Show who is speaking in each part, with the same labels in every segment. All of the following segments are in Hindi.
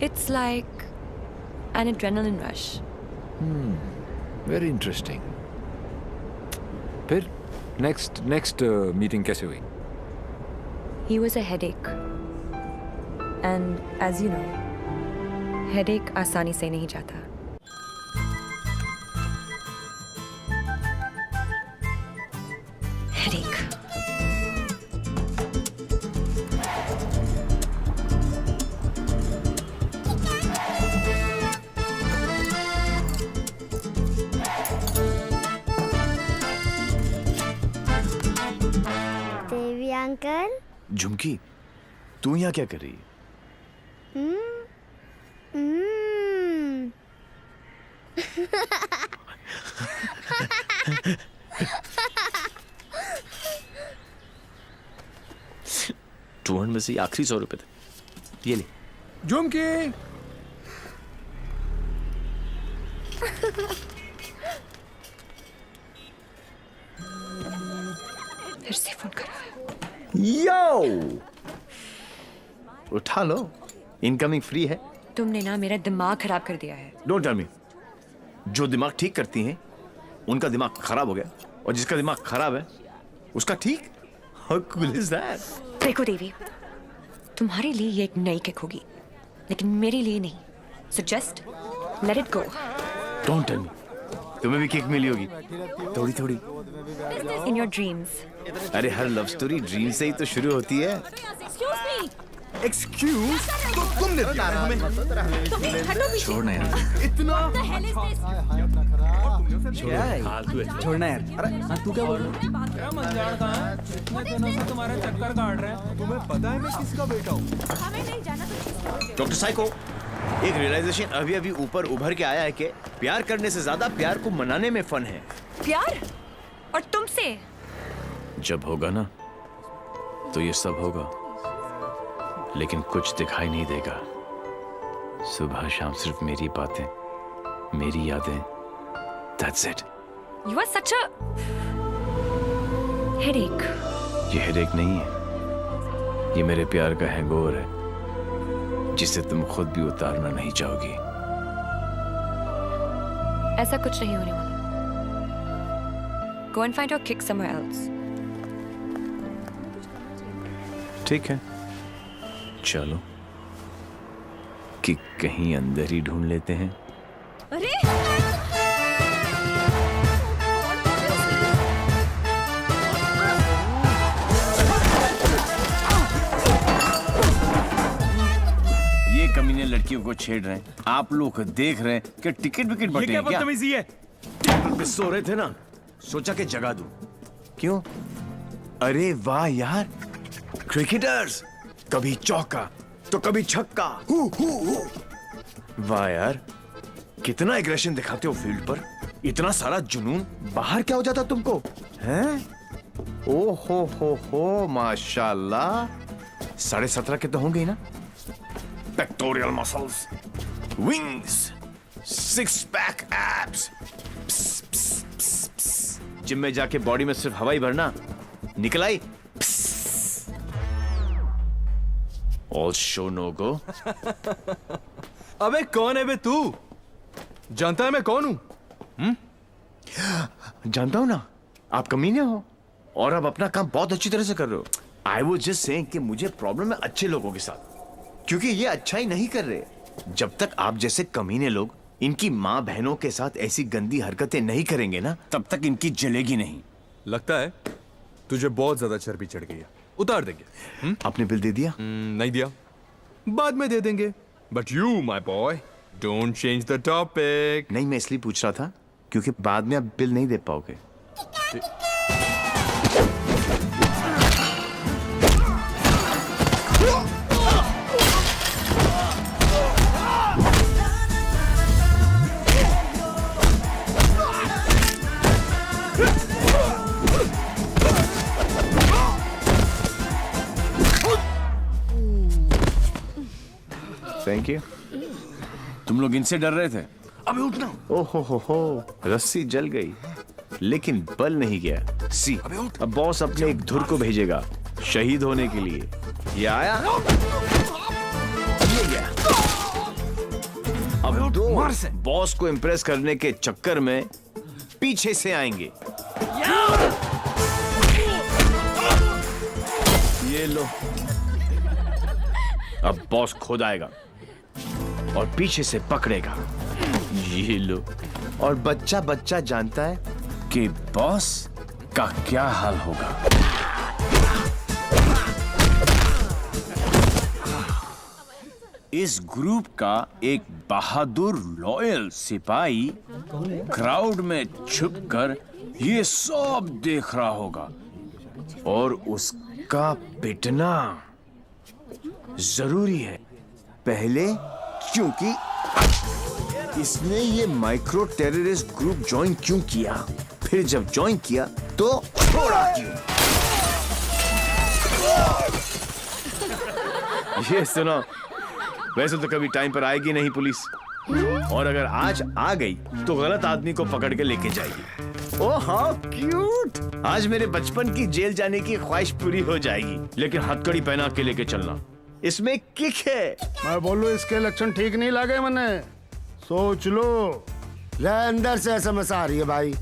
Speaker 1: It's like an adrenaline rush.
Speaker 2: Very interesting. फिर नेक्स्ट मीटिंग कैसे हुई?
Speaker 1: He was a headache. And as you know, headache आसानी से नहीं जाता। Headache.
Speaker 3: देवी अंकल।
Speaker 4: झुमकी, तू यहाँ क्या कर रही है? टूहन में से आखिरी 100 रुपए थे, ये ले।
Speaker 2: झुमकी,
Speaker 1: फिर से फोन कर रहा है।
Speaker 4: यो, उठा लो, इनकमिंग फ्री है।
Speaker 1: तुमने ना मेरा दिमाग खराब कर दिया है।
Speaker 4: Don't tell me. जो दिमाग ठीक करती हैं उनका दिमाग खराब हो गया, और जिसका दिमाग खराब है उसका ठीक। How cool is that?
Speaker 1: देखो देवी, तुम्हारे लिए ये एक नई किक होगी, लेकिन मेरे लिए नहीं। So just let it go.
Speaker 4: Don't tell me. तुम्हें भी किक मिली होगी, थोड़ी थोड़ी।
Speaker 1: In your dreams.
Speaker 4: अरे हर लव स्टोरी ड्रीम से ही तो शुरू होती है।
Speaker 5: एक्सक्यूज, तो तुमने दिया हमें।
Speaker 4: छोड़ना यार।
Speaker 5: छोड़ना यार। अरे तू क्या बोल रहा है?
Speaker 6: तुम्हारा चक्कर काट रहे हैं।
Speaker 5: तुम्हें पता है मैं किसका बेटा हूँ?
Speaker 4: डॉक्टर साइको, एक रियलाइजेशन अभी अभी ऊपर उभर के आया है कि प्यार करने से ज्यादा प्यार को मनाने में फन है।
Speaker 1: प्यार? और तुमसे?
Speaker 4: जब होगा ना तो ये सब होगा, लेकिन कुछ दिखाई नहीं देगा। सुबह शाम सिर्फ मेरी बातें, मेरी यादें। That's it.
Speaker 1: You are such a headache.
Speaker 4: ये हेडेक नहीं है, ये मेरे प्यार का हैंगओवर है, जिसे तुम खुद भी उतारना नहीं चाहोगी।
Speaker 1: ऐसा कुछ नहीं होने वाला। Go and find your kick somewhere else.
Speaker 4: ठीक है, चलो कि कहीं अंदर ही ढूंढ लेते हैं।
Speaker 1: अरे!
Speaker 4: ये कमीने लड़कियों को छेड़ रहे हैं, आप लोग देख रहे हैं कि टिकट विकेट बटे हैं क्या?
Speaker 6: बदतमीजी है।
Speaker 4: टेबल पे सो रहे थे ना, सोचा कि जगा दूं। क्यों? अरे वाह यार, क्रिकेटर्स, कभी चौका तो कभी छक्का। वाह यार, कितना एग्रेशन दिखाते हो फील्ड पर, इतना सारा जुनून। बाहर क्या हो जाता तुमको, हैं? ओ हो, माशाल्लाह। 17.5 के तो होंगे ही ना? Pectoral muscles, wings, 6 pack abs. Gym में जाके बॉडी में सिर्फ हवा ही भरना, निकल आई। ऑल शो नो गो।
Speaker 5: अबे कौन है बे तू? जानता है मैं कौन हूँ?
Speaker 4: जानता हूं ना, आप कमीने हो और आप अपना काम बहुत अच्छी तरह से कर रहे हो। आई वाज जस्ट सेइंग कि मुझे प्रॉब्लम है अच्छे लोगों के साथ, क्योंकि ये अच्छा ही नहीं कर रहे। जब तक आप जैसे कमीने लोग इनकी माँ बहनों के साथ ऐसी गंदी हरकतें नहीं करेंगे ना, तब तक इनकी जलेगी नहीं।
Speaker 5: लगता है तुझे बहुत ज्यादा चर्बी चढ़ गई है, उतार देंगे।
Speaker 4: आपने बिल दे दिया?
Speaker 5: नहीं दिया, बाद में दे देंगे। But you my boy, don't change the topic.
Speaker 4: नहीं, मैं इसलिए पूछ रहा था क्योंकि बाद में आप बिल नहीं दे पाओगे। Thank you. तुम लोग इनसे डर रहे थे?
Speaker 5: अबे उठना।
Speaker 4: ओहो हो, रस्सी जल गई लेकिन बल नहीं गया। सी, अब बॉस अपने एक धुर को भेजेगा शहीद होने के लिए। ये आया, ये गया।
Speaker 6: मार से।
Speaker 4: बॉस को इम्प्रेस करने के चक्कर में पीछे से आएंगे। ये लो, अब बॉस खुद आएगा और पीछे से पकड़ेगा। ये लो, और बच्चा बच्चा जानता है कि बॉस का क्या हाल होगा। इस ग्रुप का एक बहादुर लॉयल सिपाही क्राउड में छुपकर ये सब देख रहा होगा और उसका पिटना जरूरी है। पहले क्योंकि इसने ये माइक्रो टेररिस्ट ग्रुप ज्वाइन क्यों किया, फिर जब ज्वाइन किया तो छोड़ा क्यों। ये सुनो, वैसे तो कभी टाइम पर आएगी नहीं पुलिस, और अगर आज आ गई तो गलत आदमी को पकड़ के लेके जाएगी। ओह हाउ क्यूट, आज मेरे बचपन की जेल जाने की ख्वाहिश पूरी हो जाएगी। लेकिन हथकड़ी पहना के लेके चलना, इसमें किक है।
Speaker 3: मैं बोलू इसके लक्षण ठीक नहीं लगे मने, सोच लो। ले अंदर से SMS आ रही है भाई,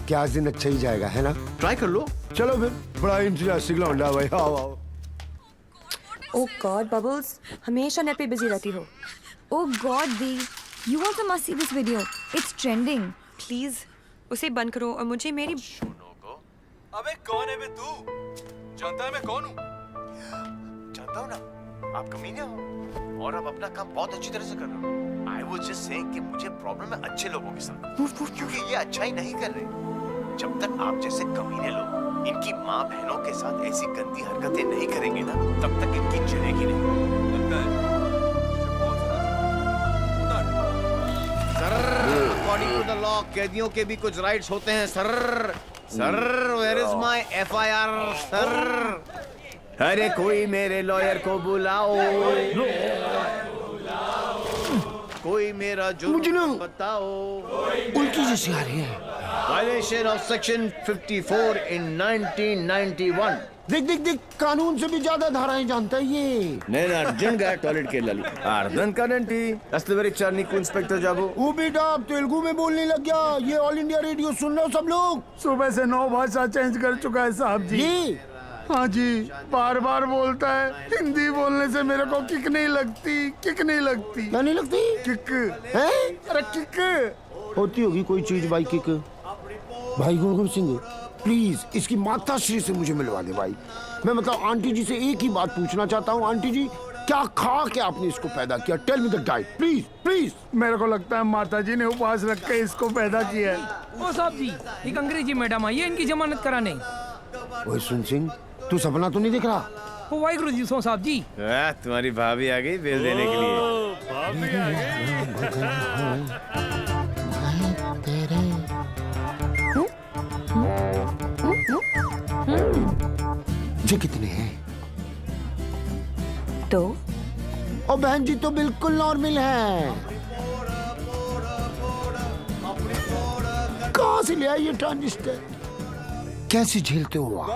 Speaker 3: क्या आज दिन अच्छा ही जाएगा, है ना?
Speaker 4: ट्राई कर लो।
Speaker 3: चलो फिर, बड़ा इंतजास्टिक लौंडा भाई, आओ आओ।
Speaker 1: Oh God, Bubbles, हमेशा नेट पे बिजी रहती हो।
Speaker 7: Oh God, Dee, you also must see this video. It's trending.
Speaker 1: Please उसे बंद करो और मुझे मेरी
Speaker 5: अबे कौन है बे तू? जानता है मैं कौन हूँ?
Speaker 4: जानता हूँ ना, आप कमीने हो और आप अपना काम बहुत अच्छी तरह से कर रहे हो। I was just saying कि मुझे प्रॉब्लम है अच्छे लोगों के साथ, क्योंकि ये अच्छा ही नहीं कर रहे। जब तक आप जैसे कमीने लोग इनकी माँ बहनों के साथ ऐसी गंदी हरकतें नहीं करेंगे ना, तब तक इनकी चलेगी नहीं।
Speaker 5: लगता है
Speaker 4: sir, according to the law कैदियों के भी कुछ राइट्स होते हैं sir. Sir, where is my FIR sir? अरे कोई मेरे लॉयर को बुलाओ, कोई मेरा जुर्म बताओ।
Speaker 3: उल्टी जैसी आ रही है।
Speaker 4: Violation of Section 54 in 1991.
Speaker 3: देख कानून से भी ज्यादा धाराएं जानता है ये।
Speaker 4: నేను అర్జెంట్గా टॉयलेट के लालू అర్థం కాదండి అసలు వెరీ चार నీకు इंस्पेक्टर जाबो।
Speaker 3: वो बेटा आप तेलुगु में बोलने लग गया। ये ऑल इंडिया रेडियो सुन रहे हो सब लोग? सुबह से 9 भाषा चेंज कर चुका है साहब जी। ये हाँ जी, बार बार बोलता है। हिंदी बोलने से मेरे को किक नहीं लगती। क्या नहीं लगती? किक है? अरे किक होती होगी कोई चीज भाई, किक। भाई गुरगुम सिंह, प्लीज इसकी माता श्री से मुझे मिलवा दे भाई। मैं मतलब आंटी जी से एक ही बात पूछना चाहता हूँ। आंटी जी, क्या खा के आपने इसको पैदा किया? Tell me the diet please. मेरे को लगता है माता जी ने उपवास रख के इसको पैदा किया है।
Speaker 6: ओ साहब जी, एक अंग्रेजी मैडम आई है इनकी जमानत कराने।
Speaker 3: ओए सुन सिंह, तू सपना तो नहीं देख रहा?
Speaker 6: ओ वाहिगुरु जी सो साहब जी।
Speaker 4: तुम्हारी भाभी आ गई बेल देने के लिए।
Speaker 3: ये कितने हैं?
Speaker 1: तो
Speaker 3: और बहन जी तो बिल्कुल नॉर्मल है। कहाँ से ले आई ये ट्रांजिस्टर? कैसे झेलते हो आप?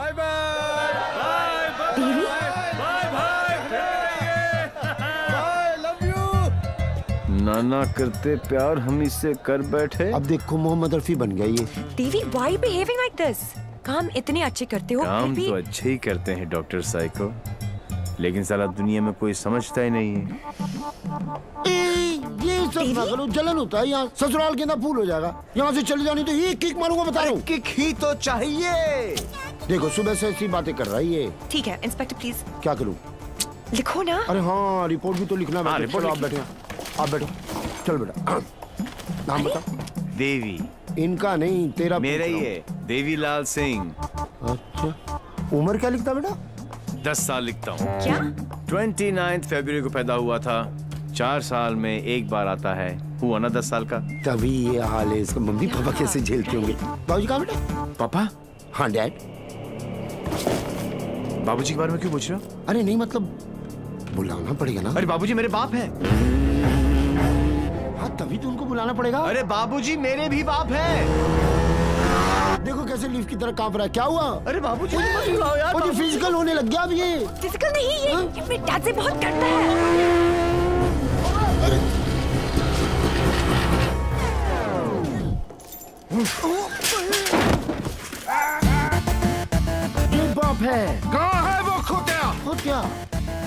Speaker 4: नाना करते प्यार हम इससे कर बैठे।
Speaker 3: अब देखो मोहम्मद रफी बन गया ये।
Speaker 1: TV, why behaving like this? काम इतने अच्छे करते हो
Speaker 4: काम
Speaker 1: फिर भी
Speaker 4: तो अच्छे ही करते हैं डॉक्टर साइको, लेकिन साला दुनिया में कोई समझता ही नहीं है।
Speaker 3: ये सब ना करो, जलन होता है यहाँ। ससुराल के अंदर फूल हो जाएगा। यहाँ से चली जानी तो ये किक मारूंगा, बता रहा हूँ।
Speaker 4: किक ही तो चाहिए।
Speaker 3: देखो सुबह से ऐसी बातें कर रहा है ये।
Speaker 1: ठीक है इंस्पेक्टर, प्लीज
Speaker 3: क्या करूँ?
Speaker 1: लिखो ना।
Speaker 3: अरे हाँ, रिपोर्ट भी तो लिखना है।
Speaker 4: रिपोर्ट
Speaker 3: चलो आप बैठे, आप बैठो। चल बेटा, नाम बता।
Speaker 4: देवी।
Speaker 3: इनका नहीं, तेरा
Speaker 4: मेरा ही है, देवीलाल सिंह।
Speaker 3: अच्छा, उम्र क्या लिखता बेटा?
Speaker 4: 10 साल लिखता हूँ।
Speaker 1: क्या?
Speaker 4: 29 फरवरी को पैदा हुआ था। 4 साल में एक बार आता है। हुआ ना 10 साल का।
Speaker 3: तभी ये हाल है इसका। मम्मी पापा कैसे झेलते होंगे? बाबूजी कहाँ बेटा?
Speaker 4: पापा?
Speaker 3: हाँ डैड।
Speaker 4: बाबूजी के बारे में क्यों पूछ रहे हो?
Speaker 3: अरे नहीं, मतलब बुलाना पड़ेगा ना।
Speaker 4: अरे बाबूजी मेरे बाप है।
Speaker 3: हाँ तभी तो उनको बुलाना पड़ेगा।
Speaker 4: अरे बाबूजी मेरे भी बाप है।
Speaker 3: देखो कैसे लीफ की तरह कांप रहा है। क्या हुआ?
Speaker 4: अरे बाबूजी मत बुलाओ यार।
Speaker 3: मुझे फिजिकल होने लग गया अब ये।
Speaker 1: फिजिकल नहीं, ये मेरे डैड से बहुत डरता है।
Speaker 3: ये बाप है।
Speaker 4: कहाँ है वो खोतिया?
Speaker 3: और क्या?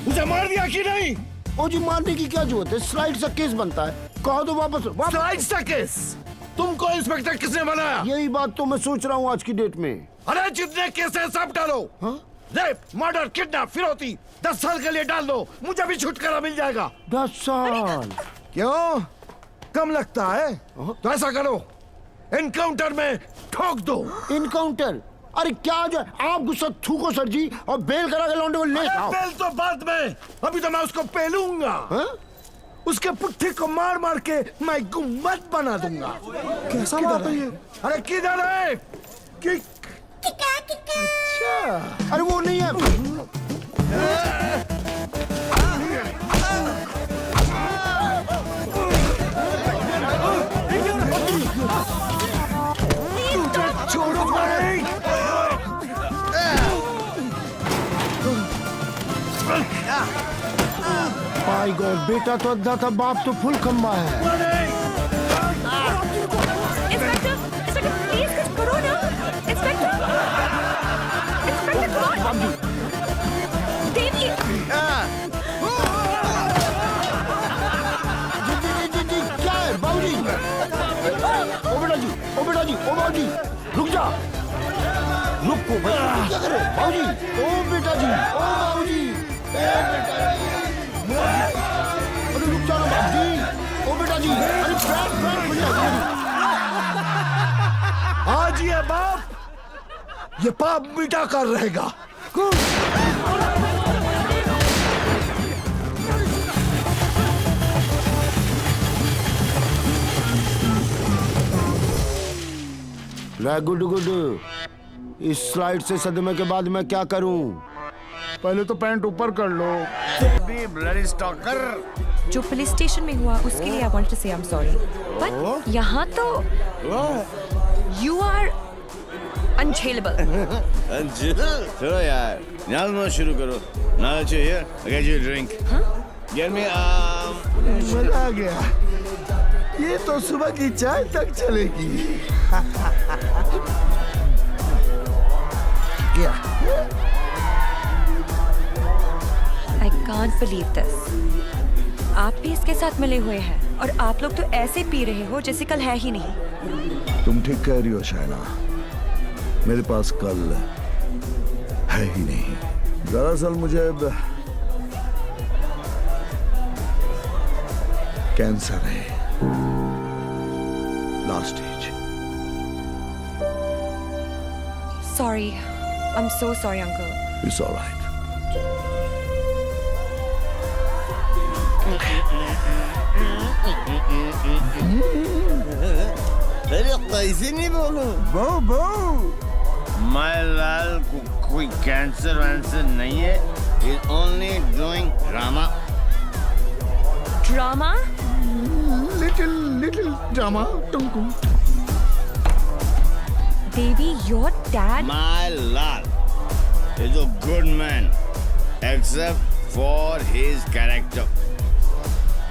Speaker 4: उसे मार दिया कि नहीं?
Speaker 3: ओ जी, मारने की क्या जरूरत है? स्लाइड से केस बनता है। कहो तो वापस
Speaker 4: स्लाइड सा केस? तुमको इंस्पेक्टर किसने बनाया?
Speaker 3: यही बात तो मैं सोच रहा हूँ आज की डेट में।
Speaker 4: अरे जितने केस है सब डालो।
Speaker 3: हाँ?
Speaker 4: रेप, मर्डर, किडनैप, फिरौती 10 साल के लिए डाल दो, मुझे भी छुटकारा मिल जाएगा।
Speaker 3: 10 साल?
Speaker 4: क्यों? कम लगता है? तो ऐसा करो, एनकाउंटर में ठोक दो।
Speaker 3: इनकाउंटर? अरे क्या जो आप गुस्सा थूको सर जी, और बेल करा के लौंडे को ले आओ।
Speaker 4: बेल तो बाद में, अभी तो मैं उसको पेलूंगा।
Speaker 3: हाँ?
Speaker 4: उसके पुट्ठे को मार मार के मैं गुम्बद बना दूंगा।
Speaker 3: कैसा बात है ये?
Speaker 4: अरे किधर है? किक।
Speaker 3: अच्छा, अरे वो नहीं है।
Speaker 4: छोड़ो भाई।
Speaker 3: माय गॉड, बेटा तो अद्धा था, बाप तो फुल खंबा है।
Speaker 1: इंस्पेक्टर, इंस्पेक्टर प्लीज कुछ करो ना। इंस्पेक्टर, इंस्पेक्टर कौन? देवी।
Speaker 3: जी, क्या है बाबूजी? ओ बेटा जी, ओ बेटा जी, ओ बाबूजी, रुक जा। रुको भाई, क्या करे बाबूजी? ओ बेटा जी, ओ बाबूजी, ए बेटा जी। अरे रुक जाओ ना बाबूजी, ओ बेटा जी, अरे पैर खुल जाएगा।
Speaker 4: आज ये बाप, ये पाप मिटा कर रहेगा।
Speaker 3: गुड गुड, इस स्लाइड से सदमे के बाद मैं क्या करूं? पहले तो पैंट ऊपर कर लो।
Speaker 4: Bloody stalker.
Speaker 1: जो पुलिस स्टेशन में हुआ उसके लिए आई वांट टू से आई एम सॉरी, बट यहाँ तो यू आर अनझेलेबल।
Speaker 8: चलो यार, नाल मत शुरू करो। नाल चाहिए, I get you a drink. Get me
Speaker 3: मजा आ गया। ये तो सुबह की चाय तक चलेगी। क्या?
Speaker 1: I can't believe this. आप भी इसके साथ मिले हुए हैं और आप लोग तो ऐसे पी रहे हो जैसे कल है ही नहीं।
Speaker 3: तुम ठीक कह रही हो शायना, मेरे पास कल है ही नहीं। दरअसल मुझे कैंसर है, last stage.
Speaker 1: Sorry, I am so sorry uncle.
Speaker 3: It's alright.
Speaker 8: अरे कैसे नहीं बोलूं?
Speaker 3: बो
Speaker 8: माय लाल को कोई कैंसर वैंसर नहीं है। He's only doing drama.
Speaker 1: Drama?
Speaker 3: Little drama. टुमकुम।
Speaker 1: Devi, your dad?
Speaker 8: My lal is a good man, except for his character.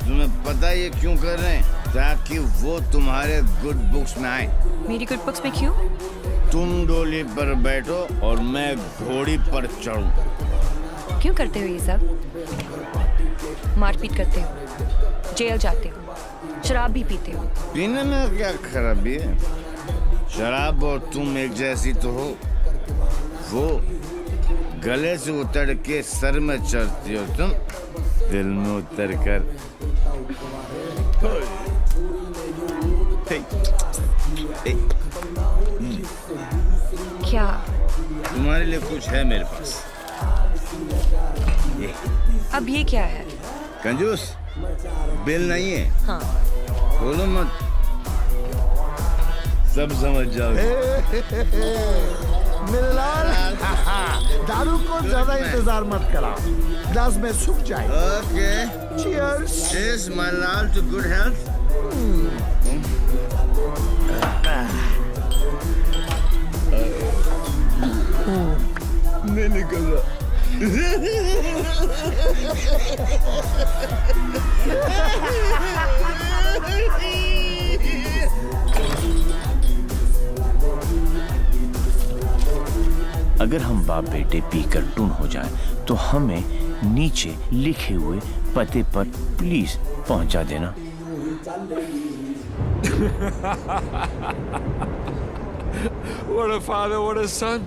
Speaker 8: तुम्हें पता है ये क्यों कर रहे हैं? ताकि वो तुम्हारे गुड बुक्स में आए।
Speaker 1: मेरी गुड बुक्स में क्यों?
Speaker 8: तुम डोली पर बैठो और मैं घोड़ी पर चढ़ूं।
Speaker 1: क्यों करते हो ये सब? मारपीट करते हो, जेल जाते हो, शराब भी पीते हो।
Speaker 8: पीने में क्या खराबी है? शराब और तुम एक जैसी तो हो। वो गले से उतर के सर में चढ़ती हो, तुम दिल में उतर कर।
Speaker 1: क्या?
Speaker 8: तुम्हारे लिए कुछ है मेरे पास। ये
Speaker 1: अब ये क्या है?
Speaker 8: कंजूस बिल नहीं है।
Speaker 1: हाँ।
Speaker 8: बोलो मत, सब समझ जाओ।
Speaker 3: मेरे लाल, दारू को ज्यादा इंतजार मत करा, ग्लास में सूख जाए।
Speaker 8: Okay,
Speaker 3: Cheers.
Speaker 8: cheers my lal to good health. नहीं निकल रहा। अगर हम बाप बेटे पीकर टून हो जाएं, तो हमें नीचे लिखे हुए पते पर प्लीज पहुंचा देना।
Speaker 2: What a father, what a son.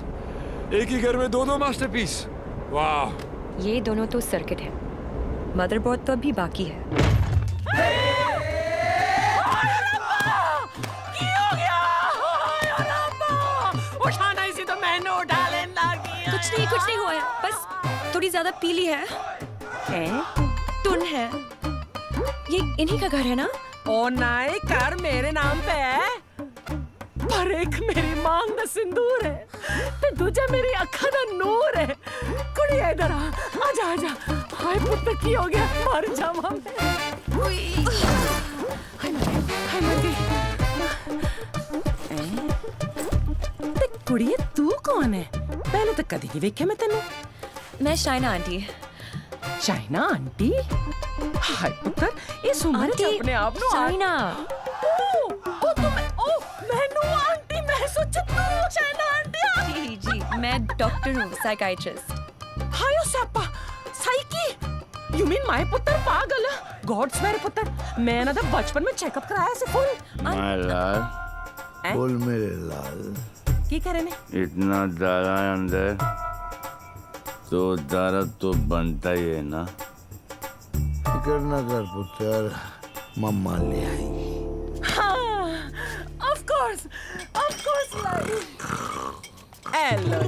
Speaker 2: एक ही घर में दो मास्टरपीस। वाह।
Speaker 1: ये दोनों तो सर्किट है, मदरबोर्ड तो अभी बाकी है।
Speaker 6: उठाना इसी तो मैंने उठा लेना किया।
Speaker 1: कुछ नहीं हुआ है, बस थोड़ी ज्यादा पीली है। टुन है। ये इन्हीं का घर है ना?
Speaker 6: ओ नाई, कार मेरे नाम पे है, पर एक मेरी मांग दा सिंदूर है, ते दूजा मेरी अखा दा नूर है। कुड़ी इधर आजा आजा। हाय पुत्र की हो गया, मर जावा मैं। हाय मर गई। ते कुड़िए तू कौन है? पहले तो कदी नहीं वेख्या मैं तेनू।
Speaker 1: मैं शाइना आंटी।
Speaker 6: China aunty? हाय पुत्र, इस उम्र च अपने आप नु
Speaker 1: शाइना।
Speaker 6: ओ मैनू आंटी, मैं सोचा तू चाइना आंटी।
Speaker 1: जी, मैं डॉक्टर हूँ, साइकाइट्रिस्ट।
Speaker 6: हाय ओ सप्पा, साइकी। यू मीन माय पुत्र पागल? गॉड्स मेरे पुत्र, मैं ना बचपन में चेकअप कराया से फुल।
Speaker 8: माय लाल,
Speaker 3: बोल मेरे लाल,
Speaker 6: की करे ने?
Speaker 8: इतना दारा अंदर तो दारा तो बनता ही है ना।
Speaker 3: फिक्र न कर पुत्र, मम्मा ले आएंगी।
Speaker 6: हाँ, of course lie. Hello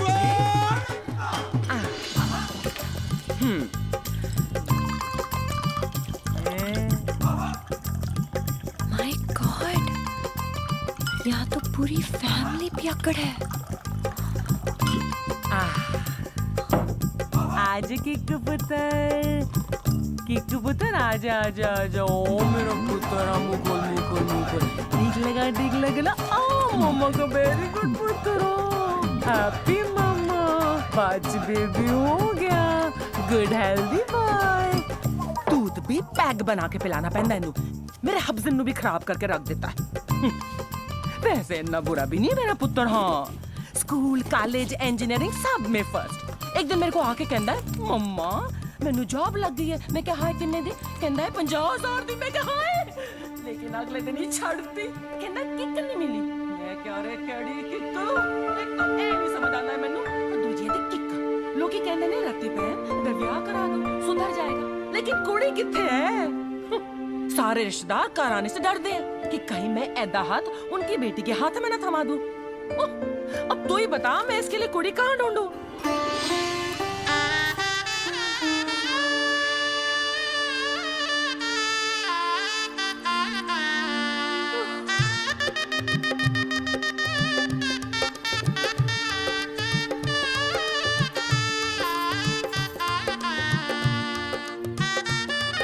Speaker 1: my God, यहाँ तो पूरी फैमिली पियक्कड़ है।
Speaker 6: आज किक्कू पुत्र आजा आजा आजा। ओ मेरा पुत्र, मुकुल ठीक लगा ना। ओ मम्मा का वेरी गुड पुत्र, हैप्पी मम्मा, पांच बेबी हो गया, गुड हेल्दी बॉय। दूध भी पैग बना के पिलाना पैंदा इनू, मेरे हब्जन नु भी खराब करके रख देता है। वैसे इतना बुरा भी नहीं है मेरा पुत्र। हाँ, स्कूल कॉलेज इंजीनियरिंग सब में फर्स्ट। एक दिन मेरे को आके कहता है, मम्मा मैनू जॉब लग गई है। मैं क्या हाय किन्ने दी? कहता है 50,000 दी। मैं क्या हाय, लेकिन अगले दिन ही छड़ती। कहता किक नहीं मिली। मैं क्या रे केड़ी किक? एक तो ए नहीं समझ आना है मैनू, और दूजी दी किक। लोग कहते ने रत्ती पैन ते ब्याह करा दो, सुधर जाएगा। लेकिन कुड़ी किथे है? सारे रिश्तेदार घर आने से डरते हैं कि कहीं मैं ऐदा हाथ उनकी बेटी के हाथ में न थमा दूं। अब तू ही बता, मैं इसके लिए कुड़ी कहाँ ढूंढूं?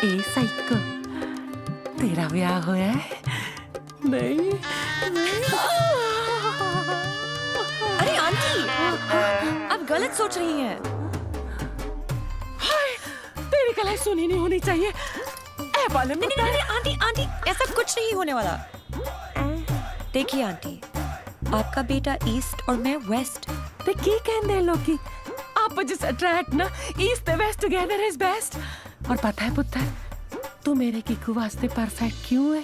Speaker 6: ए साइको, तेरा ब्याह होया है? नहीं।
Speaker 1: अरे आंटी, आप गलत सोच रही हैं।
Speaker 6: हाय, तेरी कलाई सुनी नहीं होनी चाहिए। ए बाले में
Speaker 1: नहीं, आंटी, ऐसा कुछ नहीं होने वाला। देखिए आंटी, आपका बेटा ईस्ट और मैं वेस्ट।
Speaker 6: ते की कहंदे लोग की आप जस्ट अट्रैक्ट ना, ईस्ट ते वेस्ट टुगेदर इज बेस्ट। और पता है पुत्र, तू मेरे किकू वास्ते परफेक्ट क्यों है?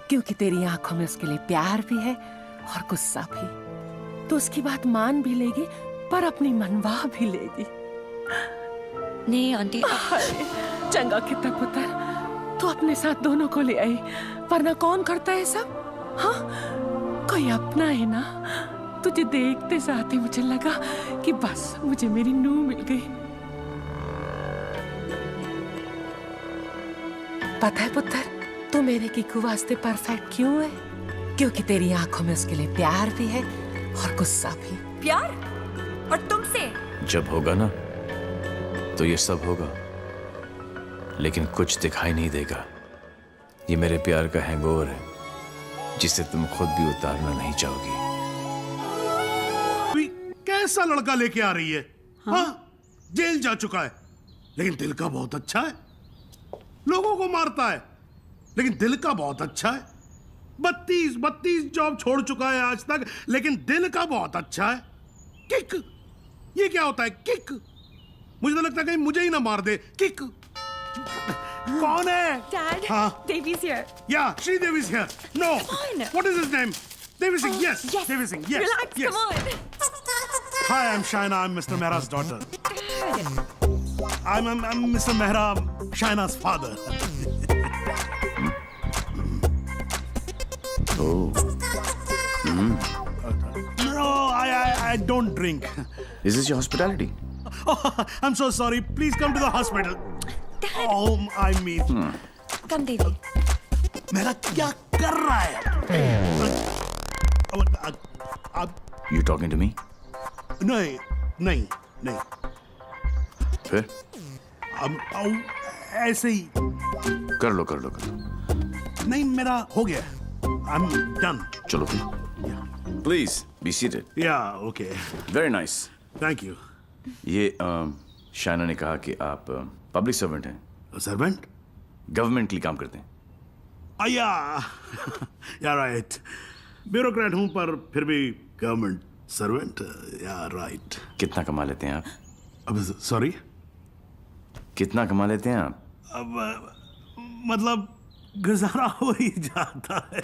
Speaker 6: क्योंकि तेरी आंखों में उसके लिए प्यार भी है और गुस्सा भी। तो उसकी बात मान भी लेगी, पर अपनी मनवा भी लेगी।
Speaker 1: नहीं आंटी,
Speaker 6: चंगा कितना पुत्र, तू अपने साथ दोनों को ले आई, वरना कौन करता है सब? हाँ, कोई अपना है ना। तुझे देखते साथ ही मुझे लगा कि बस मुझे मेरी नूह मिल गई। पता है पुत्र, तू मेरे किकू वास्ते परफेक्ट क्यों है? क्योंकि तेरी आंखों में उसके लिए प्यार भी है और गुस्सा भी।
Speaker 1: प्यार? और तुमसे?
Speaker 9: जब होगा ना तो ये सब होगा, लेकिन कुछ दिखाई नहीं देगा। ये मेरे प्यार का हैंगओवर है जिसे तुम खुद भी उतारना नहीं चाहोगी।
Speaker 10: कैसा लड़का लेके आ रही है? हाँ, जेल जा चुका है, लेकिन दिल का बहुत अच्छा है। लोगों को मारता है, लेकिन दिल का बहुत अच्छा है। 32 जॉब छोड़ चुका है आज तक, लेकिन दिल का बहुत अच्छा है। किक, ये क्या होता है किक? मुझे तो लगता है कहीं मुझे ही ना मार दे। किक कौन है?
Speaker 1: Dad,
Speaker 10: हाँ?
Speaker 1: Devi's here.
Speaker 10: Yeah, Sridevi is here. No.
Speaker 1: Come on.
Speaker 10: What is his name? Devi Singh. Yes. Devi Singh. Yes.
Speaker 1: Relax,
Speaker 10: Yes.
Speaker 1: come on.
Speaker 10: Hi, I'm Shaina. I'm Mr. Mehra's daughter. I'm Mr. Mehra, Shaina's father. No, I don't drink.
Speaker 4: Is this your hospitality?
Speaker 10: Oh, I'm so sorry. Please come to the hospital.
Speaker 1: Dad.
Speaker 10: Oh, I mean,
Speaker 1: Come, Devi.
Speaker 10: मेरा क्या कर रहा है?
Speaker 4: You talking to me?
Speaker 10: नहीं, नहीं, नहीं.
Speaker 4: फिर
Speaker 10: ऐसे ही.
Speaker 4: कर लो कर लो कर लो.
Speaker 10: नहीं, मेरा हो गया. I'm done.
Speaker 4: चलो फिर. Please be seated.
Speaker 10: Yeah, okay.
Speaker 4: Very nice.
Speaker 10: Thank you.
Speaker 4: ये शाइना ने कहा कि आप पब्लिक सर्वेंट हैं.
Speaker 10: Servant?
Speaker 4: गवर्नमेंट के लिए काम करते हैं.
Speaker 10: Yeah. Yeah, right. ब्यूरोक्रेट हूं पर फिर भी गवर्नमेंट सर्वेंट. Yeah, right.
Speaker 4: कितना कमा लेते हैं आप?
Speaker 10: अब सॉरी?
Speaker 4: कितना कमा लेते हैं आप?
Speaker 10: अब मतलब गुजारा हो ही जाता है.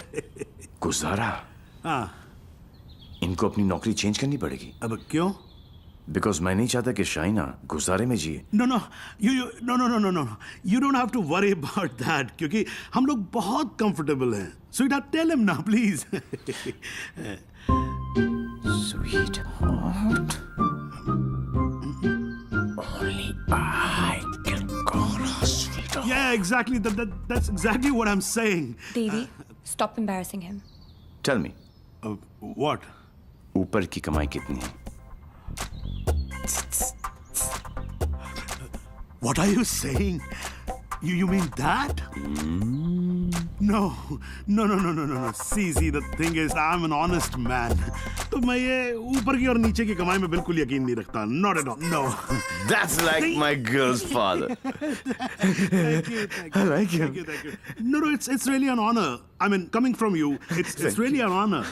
Speaker 4: गुजारा?
Speaker 10: हाँ.
Speaker 4: इनको अपनी नौकरी चेंज करनी पड़ेगी.
Speaker 10: अब क्यों?
Speaker 4: बिकॉज मैं नहीं चाहता कि शाइना गुजारे में जिए.
Speaker 10: No, you don't have to worry about that क्योंकि हम लोग बहुत comfortable हैं. Sweetheart, tell him now, please.
Speaker 4: Sweetheart. Only I can call her sweetheart.
Speaker 10: Yeah, exactly. That's exactly what I'm saying.
Speaker 1: Devi, stop embarrassing him.
Speaker 4: Tell me.
Speaker 10: What?
Speaker 4: ऊपर की कमाई कितनी है?
Speaker 10: What are you saying? You mean that? No. See, the thing is, I'm an honest man. तो मैं ये ऊपर की और नीचे की कमाई में बिल्कुल यकीन नहीं रखता. Not at all. No.
Speaker 4: That's like my girl's father.
Speaker 10: Thank you.
Speaker 4: I like him.
Speaker 10: Thank you. No, it's really an honor. I mean, coming from you, it's really an honor.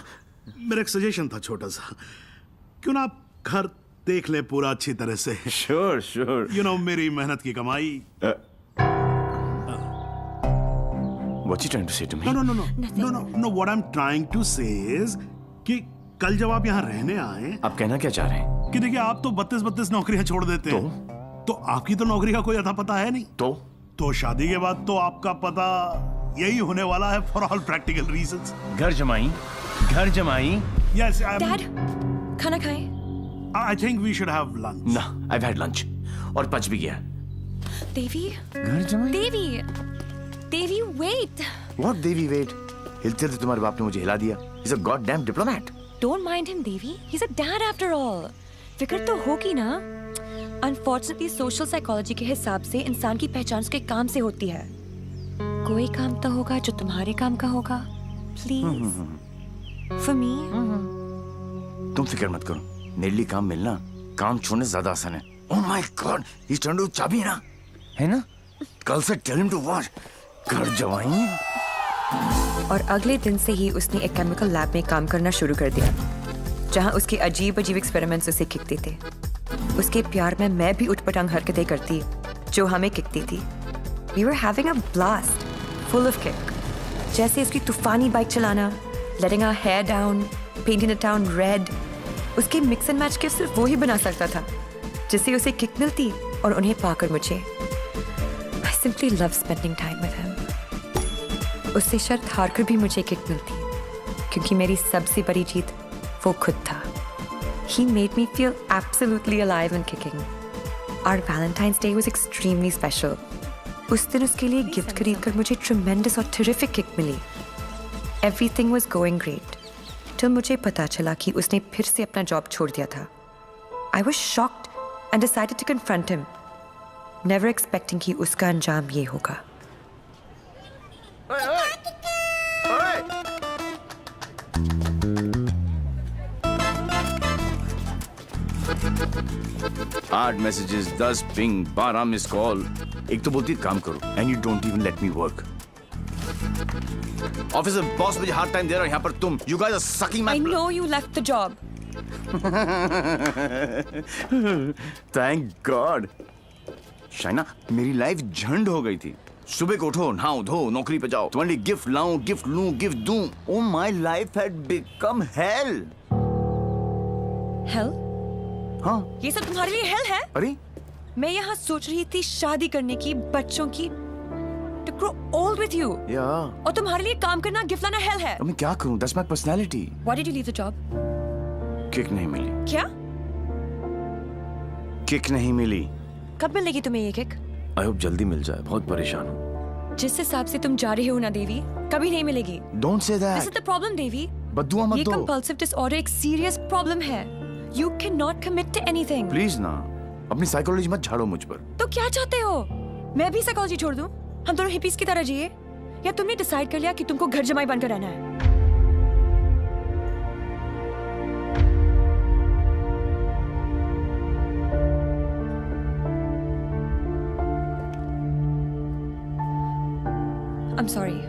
Speaker 10: मेरा एक सजेशन था छोटा सा. क्यों ना आप घर देख ले पूरा अच्छी तरह से.
Speaker 4: Sure.
Speaker 10: You know, मेरी मेहनत की कमाई.
Speaker 4: What's he trying to say to me?
Speaker 10: No. What I'm trying to say is कि कल जब आप यहाँ रहने आए.
Speaker 4: आप कहना क्या चाह रहे हैं?
Speaker 10: कि देखिए आप तो 32 नौकरियां छोड़ देते हैं. तो आपकी तो नौकरी का कोई अता पता है नहीं. तो शादी के बाद तो आपका पता यही होने वाला है for all practical reasons.
Speaker 4: घर जमाई.
Speaker 10: Yes,
Speaker 1: Dad, खाना खाएं.
Speaker 10: I think we should have lunch.
Speaker 4: No, I've had lunch. और पच भी गया.
Speaker 1: Devi,
Speaker 4: घर जमाई.
Speaker 1: Devi, wait.
Speaker 4: What Devi, wait? हिलते थे तुम्हारे बाप ने मुझे हिला दिया. He's a goddamn diplomat.
Speaker 1: Don't mind him, Devi. He's a dad after all. फिक्र तो होगी ना. Unfortunately, social psychology के हिसाब से इंसान की पहचान उसके काम से होती है. कोई काम तो होगा जो तुम्हारे काम का होगा. Please. For me.
Speaker 4: तुम फिक्र मत करो. मेरे लिए काम मिलना काम छोड़ने ज्यादा आसान है. Oh my God, he's trying to चाबी ना, है ना? कल से tell him to watch. घर जवाई.
Speaker 1: और अगले दिन से ही उसने एक केमिकल लैब में काम करना शुरू कर दिया, जहां उसके अजीब एक्सपेरिमेंट्स उसे खिकते थे. उसके प्यार में मैं भी उठपटांग हरकतें करती जो हमें खिकती थी. We were having a blast, full of kick. जैसे उसकी तूफानी बाइक चलाना, letting our hair down, painting the town red. उसके मिक्स एंड मैच के सिर्फ वो ही बना सकता था जिससे उसे किक मिलती और उन्हें पाकर मुझे. I simply love spending time with him. उससे शर्त हारकर भी मुझे किक मिलती क्योंकि मेरी सबसे बड़ी जीत वो खुद था. He made me feel absolutely alive and kicking. Our Valentine's Day was extremely special. उस दिन उसके लिए गिफ्ट खरीदकर मुझे tremendous और terrific किक मिली. Everything was going great. जब मुझे पता चला कि उसने फिर से अपना जॉब छोड़ दिया था. I was shocked and decided to confront him, never expecting कि उसका अंजाम ये होगा.
Speaker 4: आठ मैसेजेस, 10 पिंग, 12 मिस कॉल. एक तो बोलती काम करो and you don't even let me work. Office में बॉस मुझे हार्ड टाइम दे रहा है, यहाँ पर तुम you guys are sucking
Speaker 1: I
Speaker 4: my
Speaker 1: know you left the job.
Speaker 4: Thank God. Shaina, मेरी लाइफ झंड हो गई थी। सुबह को उठो, नहाओ धो, नौकरी पे जाओ, तुम्हारे लिए गिफ्ट लाऊं, गिफ्ट लूं, गिफ्ट दूं। Oh my life had become hello.
Speaker 1: Hell?
Speaker 4: हाँ,
Speaker 1: ये सब तुम्हारे लिए hell है?
Speaker 4: अरे
Speaker 1: मैं यहाँ सोच रही थी शादी करने की, बच्चों की, to grow old with you.
Speaker 4: या
Speaker 1: और तुम्हारे लिए काम करना, गिफ्ट लाना hell है.
Speaker 4: अब मैं क्या करूं? That's my personality.
Speaker 1: Why did you leave the job?
Speaker 4: Kick नहीं मिली।
Speaker 1: क्या?
Speaker 4: किक नहीं मिली।
Speaker 1: कब मिलेगी तुम्हें ये किक?
Speaker 4: आई होप जल्दी मिल जाए, बहुत परेशान हूं।
Speaker 1: जिस हिसाब से तुम जा रहे हो ना देवी, कभी नहीं मिलेगी।
Speaker 4: Don't say
Speaker 1: This
Speaker 4: that.
Speaker 1: is the problem, देवी।
Speaker 4: बद्दुआ मत
Speaker 1: ये
Speaker 4: दो।
Speaker 1: compulsive disorder एक serious problem है. You cannot commit to anything.
Speaker 4: Please ना, अपनी साइकोलॉजी मत झाड़ो मुझ पर।
Speaker 1: तो क्या चाहते हो? मैं भी साइकोलॉजी छोड़ दूं? हम दोनों हिपीज की तरह जिए? या तुमने डिसाइड कर लिया कि तुमको घर जमाई बनकर रहना है? I'm sorry.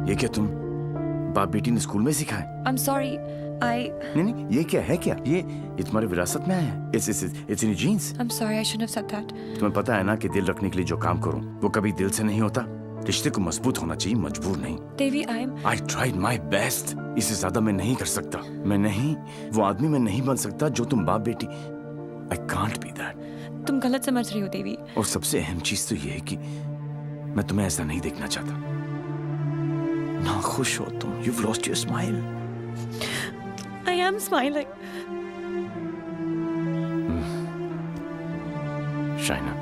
Speaker 4: ये क्या तुम बाप बेटी ने स्कूल में सिखाए?
Speaker 1: I'm sorry.
Speaker 4: नहीं नहीं, ये क्या है? क्या ये तुम्हारी विरासत में आया है? It's in your genes.
Speaker 1: I'm sorry. I shouldn't have said that.
Speaker 4: तुम्हें पता है ना कि दिल रखने के लिए जो काम करूं वो कभी दिल से नहीं होता। रिश्ते को मजबूत होना चाहिए, मजबूर नहीं।
Speaker 1: देवी,
Speaker 4: I tried my best. इससे ज्यादा मैं नहीं कर सकता। मैं नहीं, वो आदमी मैं नहीं बन सकता जो तुम बाप बेटी। I can't be that.
Speaker 1: तुम गलत समझ रही हो देवी।
Speaker 4: और सबसे अहम चीज तो ये है कि मैं तुम्हें ऐसा नहीं देखना चाहता। ना खुश हो तुम। You've lost your smile.
Speaker 1: I am smiling.
Speaker 4: Shaina,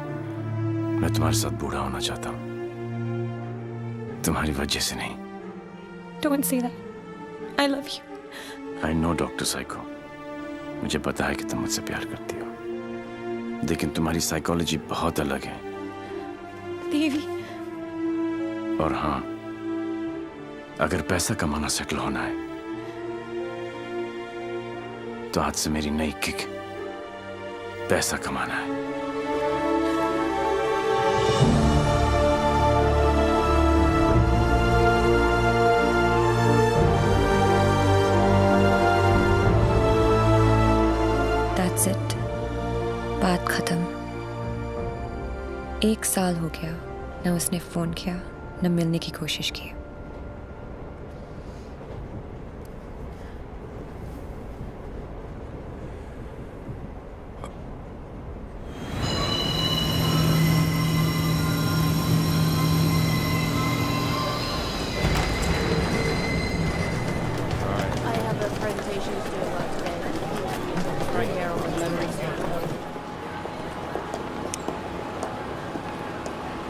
Speaker 4: मैं तुम्हारे साथ बूढ़ा होना चाहता हूँ, तुम्हारी वजह से नहीं।
Speaker 1: Don't say that. I love you.
Speaker 4: I know, doctor psycho, मुझे पता है कि तुम मुझसे प्यार करती हो, लेकिन तुम्हारी साइकोलॉजी बहुत अलग है।
Speaker 1: देवी।
Speaker 4: और हाँ, अगर पैसा कमाना सेटल होना है तो आज से मेरी नई किक पैसा कमाना है।
Speaker 1: That's it. बात खत्म। 1 साल हो गया, न उसने फोन किया, न मिलने की कोशिश की।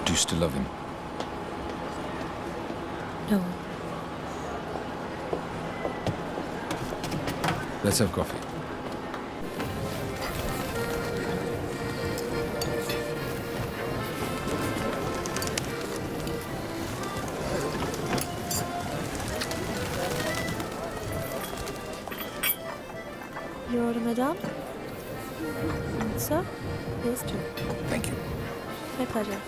Speaker 2: Do you still love him?
Speaker 1: No.
Speaker 2: Let's have coffee.
Speaker 11: Your order, madam? Sir, here's 2.
Speaker 2: Thank you.
Speaker 11: My pleasure.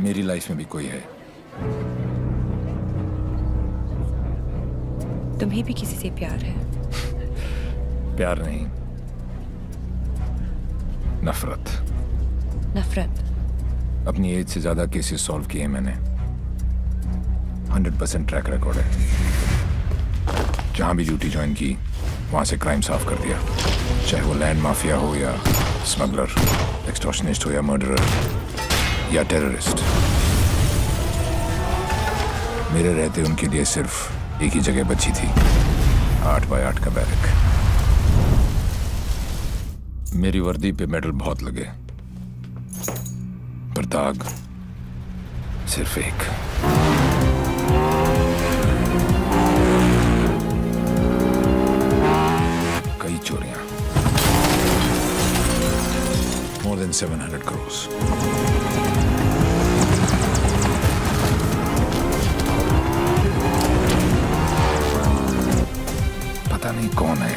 Speaker 2: मेरी लाइफ में भी कोई है।
Speaker 1: तुम्हें भी किसी से प्यार है?
Speaker 2: प्यार नहीं, नफरत।
Speaker 1: नफरत?
Speaker 2: अपनी एज से ज्यादा केसेस सॉल्व किए मैंने। 100% ट्रैक रिकॉर्ड है। जहां भी ड्यूटी ज्वाइन की वहां से क्राइम साफ कर दिया, चाहे वो लैंड माफिया हो या स्मगलर, एक्सटॉर्शनिस्ट हो या मर्डरर या टेररिस्ट। मेरे रहते उनके लिए सिर्फ एक ही जगह बची थी, 8 बाय 8 का बैरक। मेरी वर्दी पे मेडल बहुत लगे, पर दाग सिर्फ एक। कई चोरियां, more than 700 crores। पता नहीं कौन है,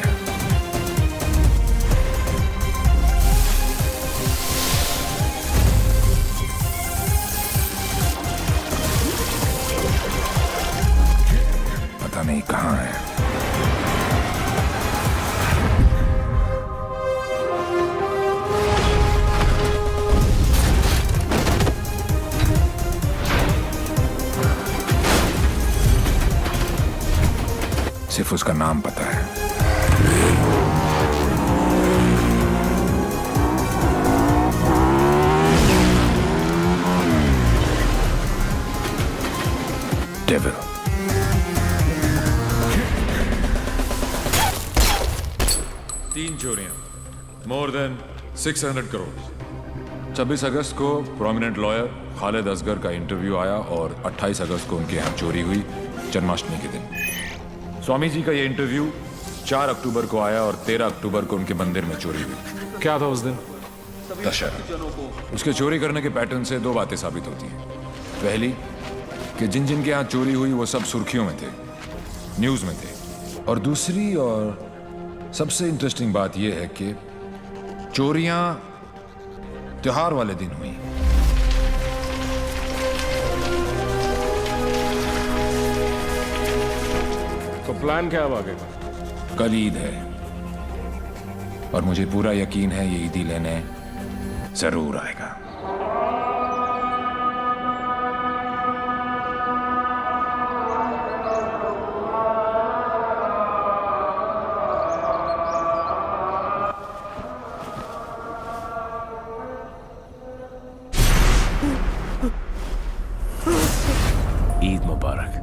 Speaker 2: सिर्फ उसका नाम पता है। डेविल।
Speaker 12: तीन चोरियां, मोर देन 600 करोड़। 26 अगस्त को प्रोमिनेंट लॉयर खालिद असगर का इंटरव्यू आया और 28 अगस्त को उनके यहाँ चोरी हुई, जन्माष्टमी के दिन। स्वामी जी का ये इंटरव्यू 4 अक्टूबर को आया और 13 अक्टूबर को उनके मंदिर में चोरी हुई।
Speaker 5: क्या था उस दिन?
Speaker 12: दशहरा। उसके चोरी करने के पैटर्न से दो बातें साबित होती हैं। पहली कि जिन जिन के यहाँ चोरी हुई वो सब सुर्खियों में थे, न्यूज में थे। और दूसरी और सबसे इंटरेस्टिंग बात यह है कि चोरियां त्योहार वाले दिन हुई।
Speaker 5: तो प्लान क्या है आगे?
Speaker 12: कल ईद है और मुझे पूरा यकीन है ये ईदी लेने जरूर आएगा।
Speaker 9: ईद मुबारक।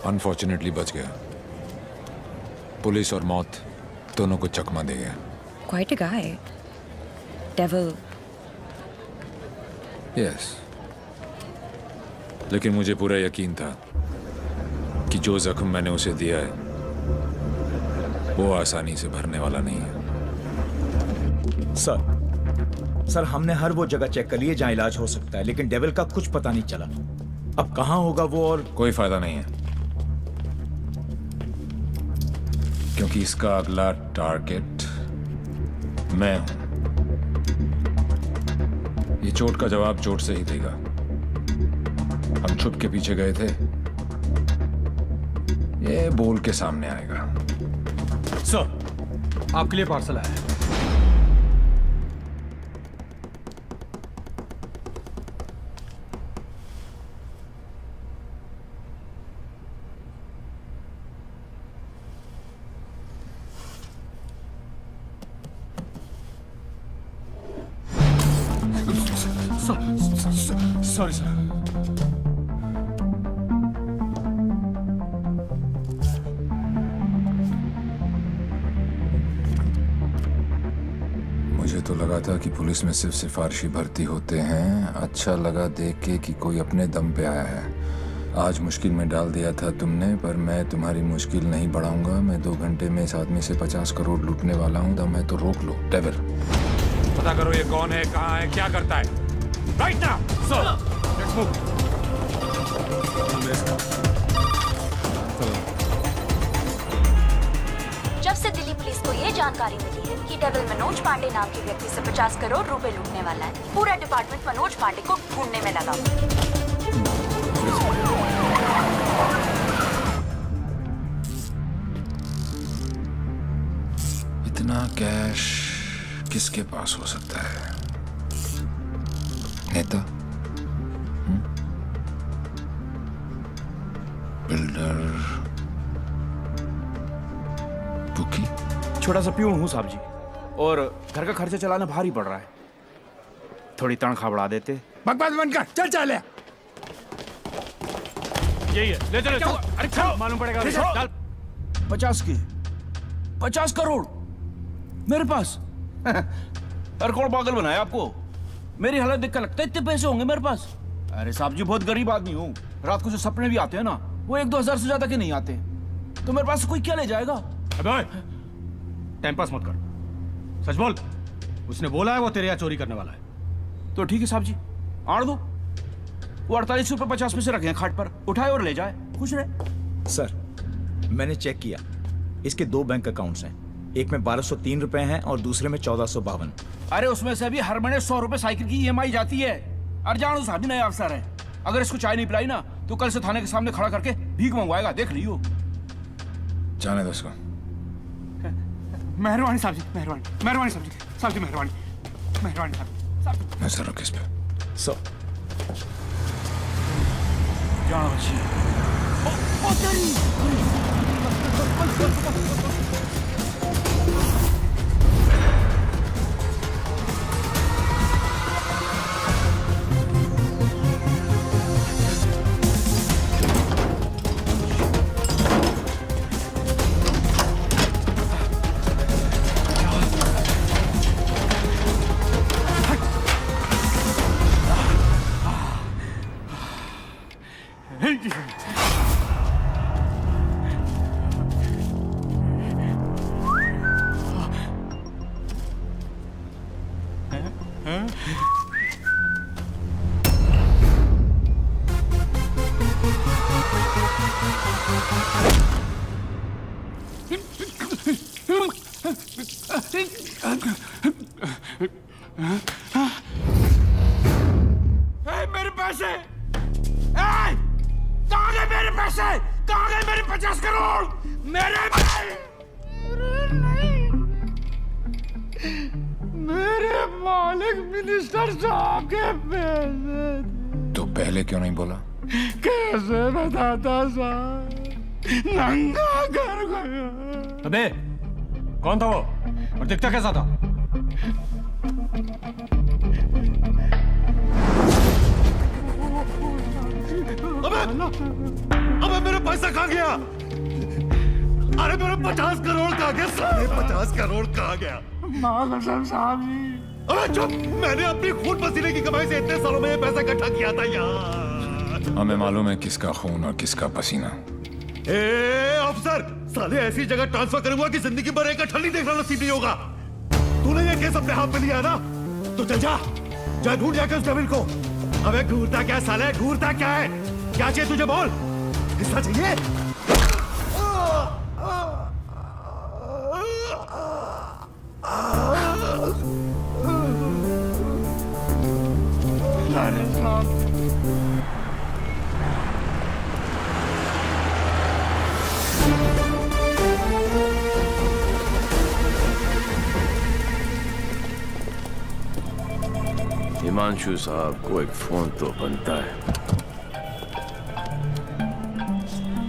Speaker 12: अनफॉर्चुनेटली बच गया। पुलिस और मौत दोनों को चकमा दे गया।
Speaker 1: Quite a guy. Devil.
Speaker 12: Yes, लेकिन मुझे पूरा यकीन था कि जो जख्म मैंने उसे दिया है वो आसानी से भरने वाला नहीं है।
Speaker 13: सर हमने हर वो जगह चेक कर ली है जहां इलाज हो सकता है, लेकिन डेविल का कुछ पता नहीं चला। अब कहां होगा वो, और
Speaker 12: कोई फायदा नहीं है क्योंकि इसका अगला टारगेट मैं हूं। ये चोट का जवाब चोट से ही देगा। हम छुप के पीछे गए थे, ये बोल के सामने आएगा।
Speaker 5: सर, आपके लिए पार्सल आया है।
Speaker 13: Sorry sir.
Speaker 12: मुझे तो लगा था कि पुलिस में सिर्फ सिफारिशी भर्ती होते हैं। अच्छा लगा देख के कि कोई अपने दम पे आया है। आज मुश्किल में डाल दिया था तुमने, पर मैं तुम्हारी मुश्किल नहीं बढ़ाऊंगा। मैं 2 घंटे में इस आदमी से 50 करोड़ लूटने वाला हूँ। दम है तो रोक लो डेविल। पता करो ये कौन है, कहाँ है, क्या करता है। Right now sir, let's move.
Speaker 14: जब से दिल्ली पुलिस को ये जानकारी मिली है कि डेविल मनोज पांडे नाम के व्यक्ति से 50 करोड़ रुपए लूटने वाला है, पूरा डिपार्टमेंट मनोज पांडे को ढूंढने में लगा।
Speaker 2: इतना कैश किसके पास हो सकता है? नेता, बिल्डर, बुकी?
Speaker 13: छोटा सा प्यून हूँ साहब जी, और घर का खर्चा चलाना भारी पड़ रहा है। थोड़ी तनख्वाह बढ़ा देते।
Speaker 3: बकवास बंद कर, चल चल।
Speaker 13: यही है, ले चलो। अरे चल, मालूम पड़ेगा। चल। 50 करोड़ मेरे पास। अरे कौन पागल बनाया आपको? मेरी हालत देख कर लगता है इतने पैसे होंगे मेरे पास? अरे साहब जी, बहुत गरीब आदमी हूँ। रात को जो सपने भी आते हैं ना, वो 1-2 हजार से ज्यादा के नहीं आते। तो मेरे पास कोई क्या ले जाएगा?
Speaker 10: अबे टाइम पास मत कर, सच बोल। उसने बोला है वो तेरे यहाँ चोरी करने वाला है।
Speaker 13: तो ठीक है साहब जी, आड़ दो। वो 48 रुपए 50 पैसे रखे हैं खाट पर, उठाए और ले जाए, खुश रहे।
Speaker 15: सर, मैंने चेक किया, इसके 2 बैंक अकाउंट्स हैं। एक में 1203 रुपए हैं और दूसरे में 1452।
Speaker 13: अरे उसमें से भी हर महीने 100 रुपए साइकिल की EMI जाती है। अरे जानो साहब, नया अफसर है, अगर इसको चाय नहीं पिलाई ना तो कल से थाने के सामने खड़ा करके भीख मंगवाएगा, देख लियो।
Speaker 2: जाने दो उसको।
Speaker 10: मेहरबानी साहब जी, मेहरबानी साहब जी, साहब जी मेहरबानी साहब जी।
Speaker 2: नजर रखो इस पे।
Speaker 15: सो
Speaker 13: जानो बच्ची।
Speaker 10: मेरे पैसे, कहाँ गए मेरे पैसे? कहाँ गए मेरे 50 करोड़? मेरे मालिक मिनिस्टर साहब के पैसे।
Speaker 2: तो पहले क्यों नहीं बोला?
Speaker 10: कैसे बताता साहब, नंगा कर गया। अबे कौन था वो और दिखता कैसा था? अबे मेरा पैसा कहाँ गया? अरे मेरा 50 करोड़ कहाँ गया? साढ़े 50 करोड़ कहाँ गया? कसम साहब जी। अबे चुप, मैंने अपनी खून पसीने की कमाई से इतने सालों में ये पैसा इकट्ठा किया था यार।
Speaker 2: हमें मालूम है किसका खून और किसका पसीना।
Speaker 10: अफसर, साले ऐसी जगह ट्रांसफर करूंगा कि जिंदगी भर एक अठल नहीं देखना नसीब नहीं होगा। तूने ये केस अपने हाथ में लिया ना, तो चल जा ढूंढ जाके उस डेविल को। अबे घूरता क्या साले, घूरता क्या है? क्या चाहिए तुझे बोल? हिस्सा चाहिए?
Speaker 9: हिमांशु साहब को एक फोन तो बनता है।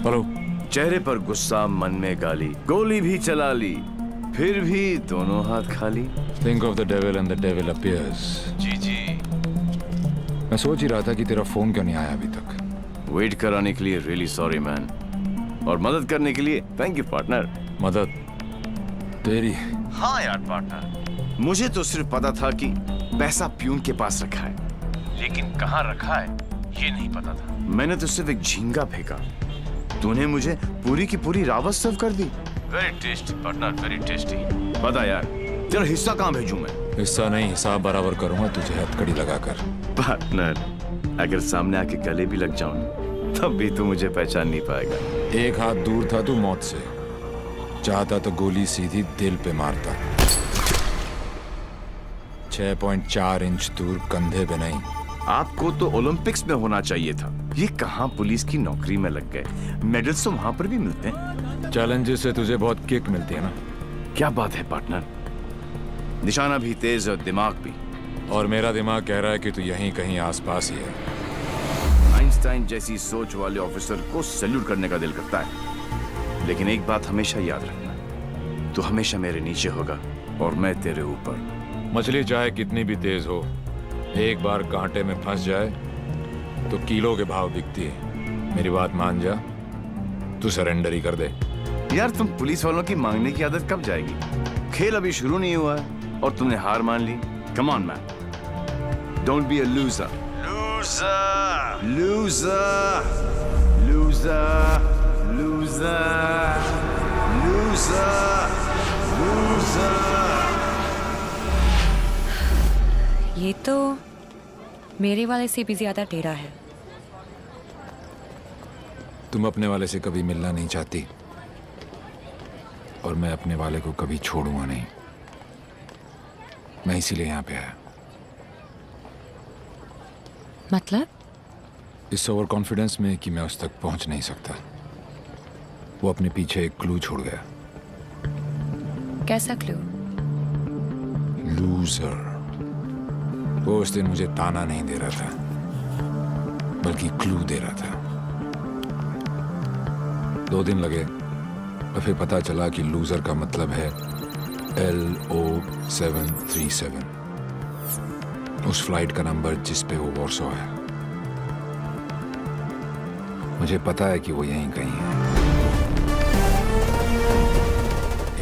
Speaker 12: हेलो।
Speaker 9: चेहरे पर गुस्सा, मन में गाली, गोली भी चला ली, फिर भी दोनों हाथ खाली।
Speaker 12: Think of the devil and the devil appears.
Speaker 9: जी।
Speaker 2: मैं सोच ही रहा था कि तेरा फोन क्यों नहीं आया अभी तक।
Speaker 9: वेट कराने के लिए रियली सॉरी मैन, और मदद करने के लिए थैंक यू पार्टनर।
Speaker 12: मदद तेरी?
Speaker 9: हाँ यार पार्टनर, मुझे तो सिर्फ पता था कि पैसा प्यून के पास रखा है, लेकिन कहाँ रखा है ये नहीं पता था। मैंने तो सिर्फ एक झींगा फेंका, तूने मुझे पूरी की पूरी रावत सर्व कर दी। Very tasty partner, very tasty. बता यार, तेरा हिस्सा कहाँ भेजूं मैं?
Speaker 12: हिस्सा नहीं, हिसाब बराबर करूंगा तुझे हथकड़ी लगाकर।
Speaker 9: पार्टनर, अगर सामने आके गले भी लग जाऊं तब भी तू मुझे पहचान नहीं पाएगा।
Speaker 12: एक हाथ दूर था तू मौत से, चाहता तो गोली सीधी दिल पे मारता। 6.4 इंच दूर, कंधे पे नहीं।
Speaker 9: आपको तो ओलंपिक्स में होना चाहिए था। ये कहां पुलिस की नौकरी में लग गए? मेडल्स तो वहां पर भी मिलते हैं।
Speaker 12: चैलेंजेस से तुझे बहुत किक मिलती है ना।
Speaker 9: क्या बात है पार्टनर, निशाना भी तेज और दिमाग भी।
Speaker 12: और मेरा दिमाग कह रहा है कि तू यहीं कहीं आसपास ही है।
Speaker 9: आइंस्टाइन जैसी सोच वाले ऑफिसर को सैल्यूट करने का दिल करता है, लेकिन एक बात हमेशा याद रखना, तू हमेशा मेरे नीचे होगा और मैं तेरे ऊपर।
Speaker 12: मछली चाहे कितनी भी तेज हो, एक बार कांटे में फंस जाए तो किलो के भाव बिकती है। मेरी बात मान जा, तू सरेंडर ही कर दे।
Speaker 9: यार तुम पुलिस वालों की मांगने की आदत कब जाएगी? खेल अभी शुरू नहीं हुआ है और तुमने हार मान ली। Come on man, don't be a loser. Loser, loser, loser, loser, loser, loser.
Speaker 1: ये तो मेरे वाले से भी ज्यादा टेढ़ा है।
Speaker 12: तुम अपने वाले से कभी मिलना नहीं चाहती और मैं अपने वाले को कभी छोड़ूंगा नहीं। मैं इसीलिए यहाँ पे आया।
Speaker 1: मतलब?
Speaker 12: इस ओवर कॉन्फिडेंस में कि मैं उस तक पहुंच नहीं सकता। वो अपने पीछे एक क्लू छोड़ गया।
Speaker 1: कैसा क्लू?
Speaker 12: लूजर। वो उस दिन मुझे ताना नहीं दे रहा था, बल्कि क्लू दे रहा था। 2 दिन लगे और फिर पता चला कि लूजर का मतलब है LO737, उस फ्लाइट का नंबर जिस पे वो वॉर्सो है। मुझे पता है कि वो यहीं कहीं है।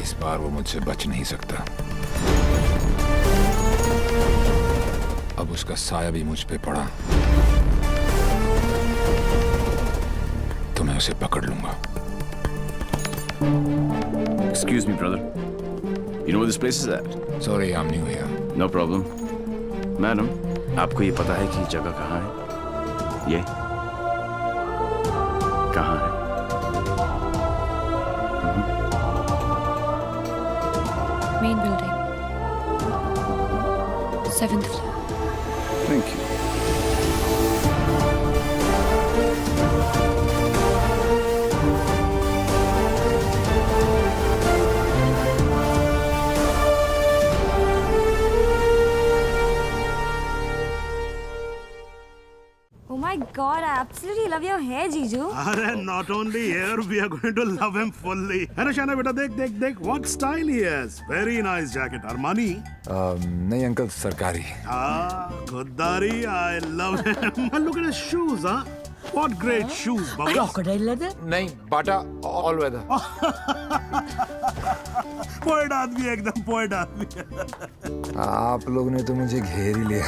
Speaker 12: इस बार वो मुझसे बच नहीं सकता। अब उसका साया भी मुझ पे पड़ा तो मैं उसे पकड़ लूंगा।
Speaker 9: Excuse me, brother. You know where this place is at?
Speaker 12: Sorry, I'm new here.
Speaker 9: No problem. Madam, आपको ये पता है कि जगह कहाँ है? ये कहाँ है?
Speaker 1: Main building, 7th floor।
Speaker 9: Thank you.
Speaker 7: Oh my God, I absolutely love your hair, Jiju.
Speaker 3: अरे not only here, we are going to love him fully. है ना शाना बेटा, देख देख देख, what style he has. Very nice jacket. Armani.
Speaker 12: नहीं अंकल, सरकारी।
Speaker 3: खुददारी. I love him. Look at his shoes, huh? What great shoes, Baba.
Speaker 6: Crocodile leather?
Speaker 12: नहीं, बाटा ऑल वेदर।
Speaker 3: पोएट आदमी, एकदम पोएट आदमी।
Speaker 12: आप लोग ने तो मुझे घेर ही लिया।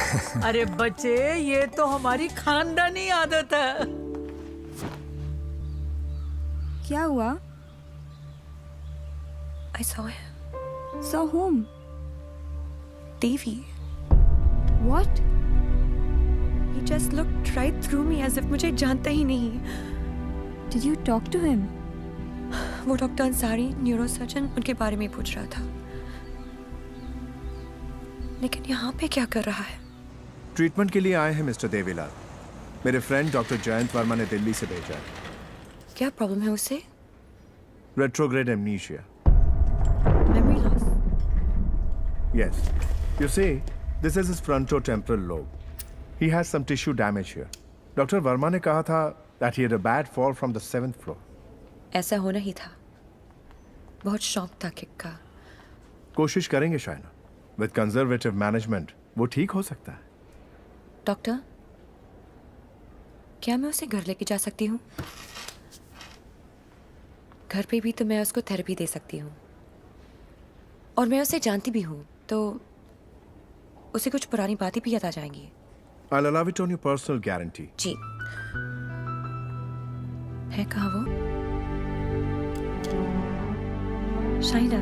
Speaker 6: अरे बच्चे, ये तो हमारी खानदानी आदत है।
Speaker 7: क्या हुआ?
Speaker 1: I saw him.
Speaker 7: Saw whom?
Speaker 1: Devi.
Speaker 7: What?
Speaker 1: He just looked right through me as if मुझे जानता ही नहीं।
Speaker 7: Did you talk to him?
Speaker 1: वो डॉक्टर अंसारी, न्यूरोसर्जन, उनके बारे में पूछ रहा था। लेकिन यहाँ पे क्या कर रहा है?
Speaker 4: ट्रीटमेंट के लिए आए हैं मिस्टर देवीलाल। मेरे फ्रेंड डॉक्टर जयंत वर्मा ने दिल्ली से भेजा है।
Speaker 1: क्या प्रॉब्लम है उसे?
Speaker 4: Retrograde amnesia.
Speaker 1: Memory loss.
Speaker 4: Yes. You see, this is his frontotemporal lobe. He has some tissue damage here. Doctor Verma ने कहा था that he had a bad fall from the 7th floor.
Speaker 1: ऐसा होना ही था। बहुत शौक था किक का।
Speaker 4: कोशिश करेंगे शायना। With conservative management, वो ठीक हो सकता है।
Speaker 1: डॉक्टर, क्या मैं उसे घर लेके जा सकती हूँ? घर पे भी तो मैं उसको थेरेपी दे सकती हूँ और मैं उसे जानती भी हूँ, तो उसे कुछ पुरानी बातें भी याद आ जाएंगी।
Speaker 4: I'll allow it on your personal guarantee.
Speaker 1: जी। है कहाँ वो? Shaina.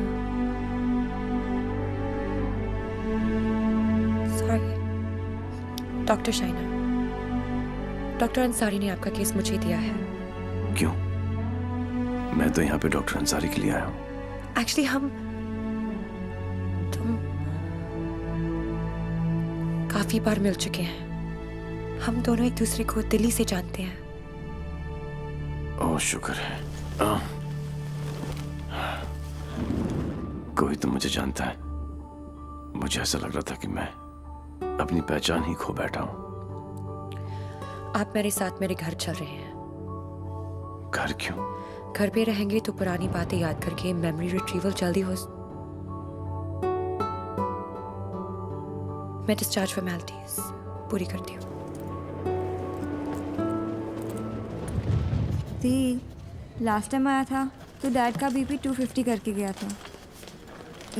Speaker 1: Sorry doctor Shaina, doctor Ansari ने आपका केस मुझे दिया है।
Speaker 9: क्यों? मैं तो यहाँ पे डॉक्टर अंसारी के लिए आया हूँ।
Speaker 1: एक्चुअली तुम काफी बार मिल चुके हैं। हम दोनों एक दूसरे को दिल्ली से जानते हैं।
Speaker 9: ओह शुक्र है। कोई तो मुझे जानता है। मुझे ऐसा लग रहा था कि मैं अपनी पहचान ही खो बैठा हूं।
Speaker 1: आप मेरे साथ मेरे घर चल रहे हैं।
Speaker 9: घर क्यों?
Speaker 1: घर पे रहेंगे तो पुरानी बातें याद करके मेमोरी रिट्रीवल जल्दी हो। मैं डिस्चार्ज फॉर्मेलिटीज पूरी करती हूँ।
Speaker 7: दी, लास्ट टाइम आया था तो डैड का बीपी 250 करके गया था।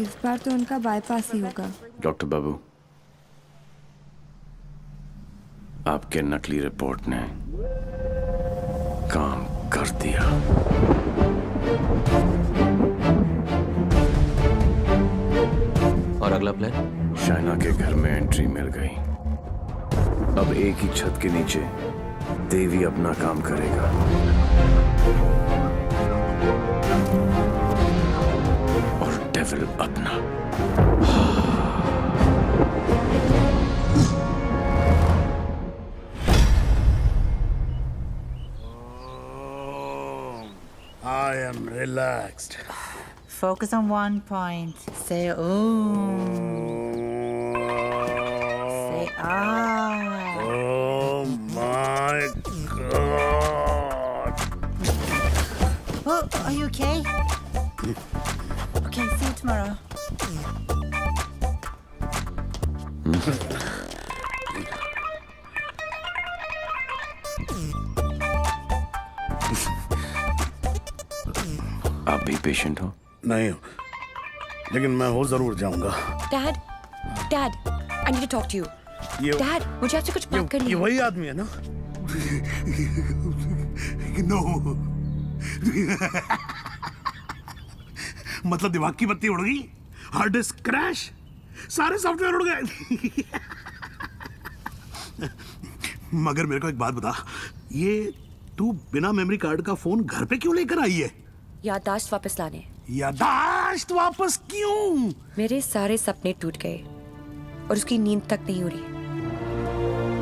Speaker 7: इस बार तो उनका बाईपास ही होगा।
Speaker 9: डॉक्टर बाबू, आपके नकली रिपोर्ट ने काम कर दिया।
Speaker 16: और अगला प्लान?
Speaker 9: शाइना के घर में एंट्री मिल गई। अब एक ही छत के नीचे देवी अपना काम करेगा। और डेविल अपना।
Speaker 3: I am relaxed.
Speaker 6: Focus on one point. Say Om. Say Ah.
Speaker 3: Oh my God.
Speaker 6: Oh, are you okay? Okay, see you tomorrow.
Speaker 9: आप भी पेशेंट हो?
Speaker 3: नहीं हो, लेकिन मैं हो जरूर जाऊंगा।
Speaker 1: Dad, I need to talk to you. Dad, मुझे आपसे कुछ बात करनी है।
Speaker 3: ये वही आदमी है ना? नो। मतलब दिमाग की बत्ती उड़ गई, हार्ड डिस्क क्रैश, सारे सॉफ्टवेयर उड़ गए। मगर मेरे को एक बात बता, ये तू बिना मेमोरी कार्ड का फोन घर पे क्यों लेकर आई है?
Speaker 1: याददाश्त वापस लाने।
Speaker 3: याददाश्त वापस क्यों?
Speaker 1: मेरे सारे सपने टूट गए और उसकी नींद तक नहीं उड़ी।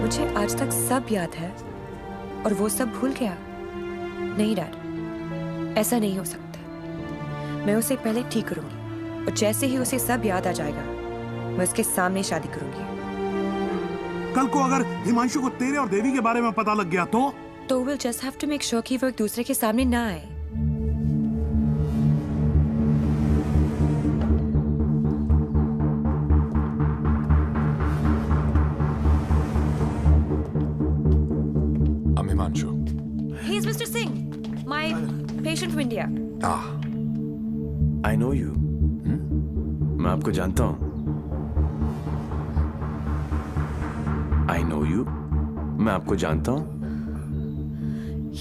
Speaker 1: मुझे आज तक सब याद है और वो सब भूल गया। नहीं डैड, ऐसा नहीं हो सकता। मैं उसे पहले ठीक करूंगी और जैसे ही उसे सब याद आ जाएगा मैं उसके सामने शादी करूंगी।
Speaker 3: कल को अगर हिमांशु को तेरे और देवी के बारे में पता लग गया तो
Speaker 1: will just have to make sure कि वो एक दूसरे के सामने ना आए। He is Mr. Singh, my patient from India.
Speaker 9: I know you. मैं आपको जानता हूँ। I know you. मैं आपको जानता हूँ।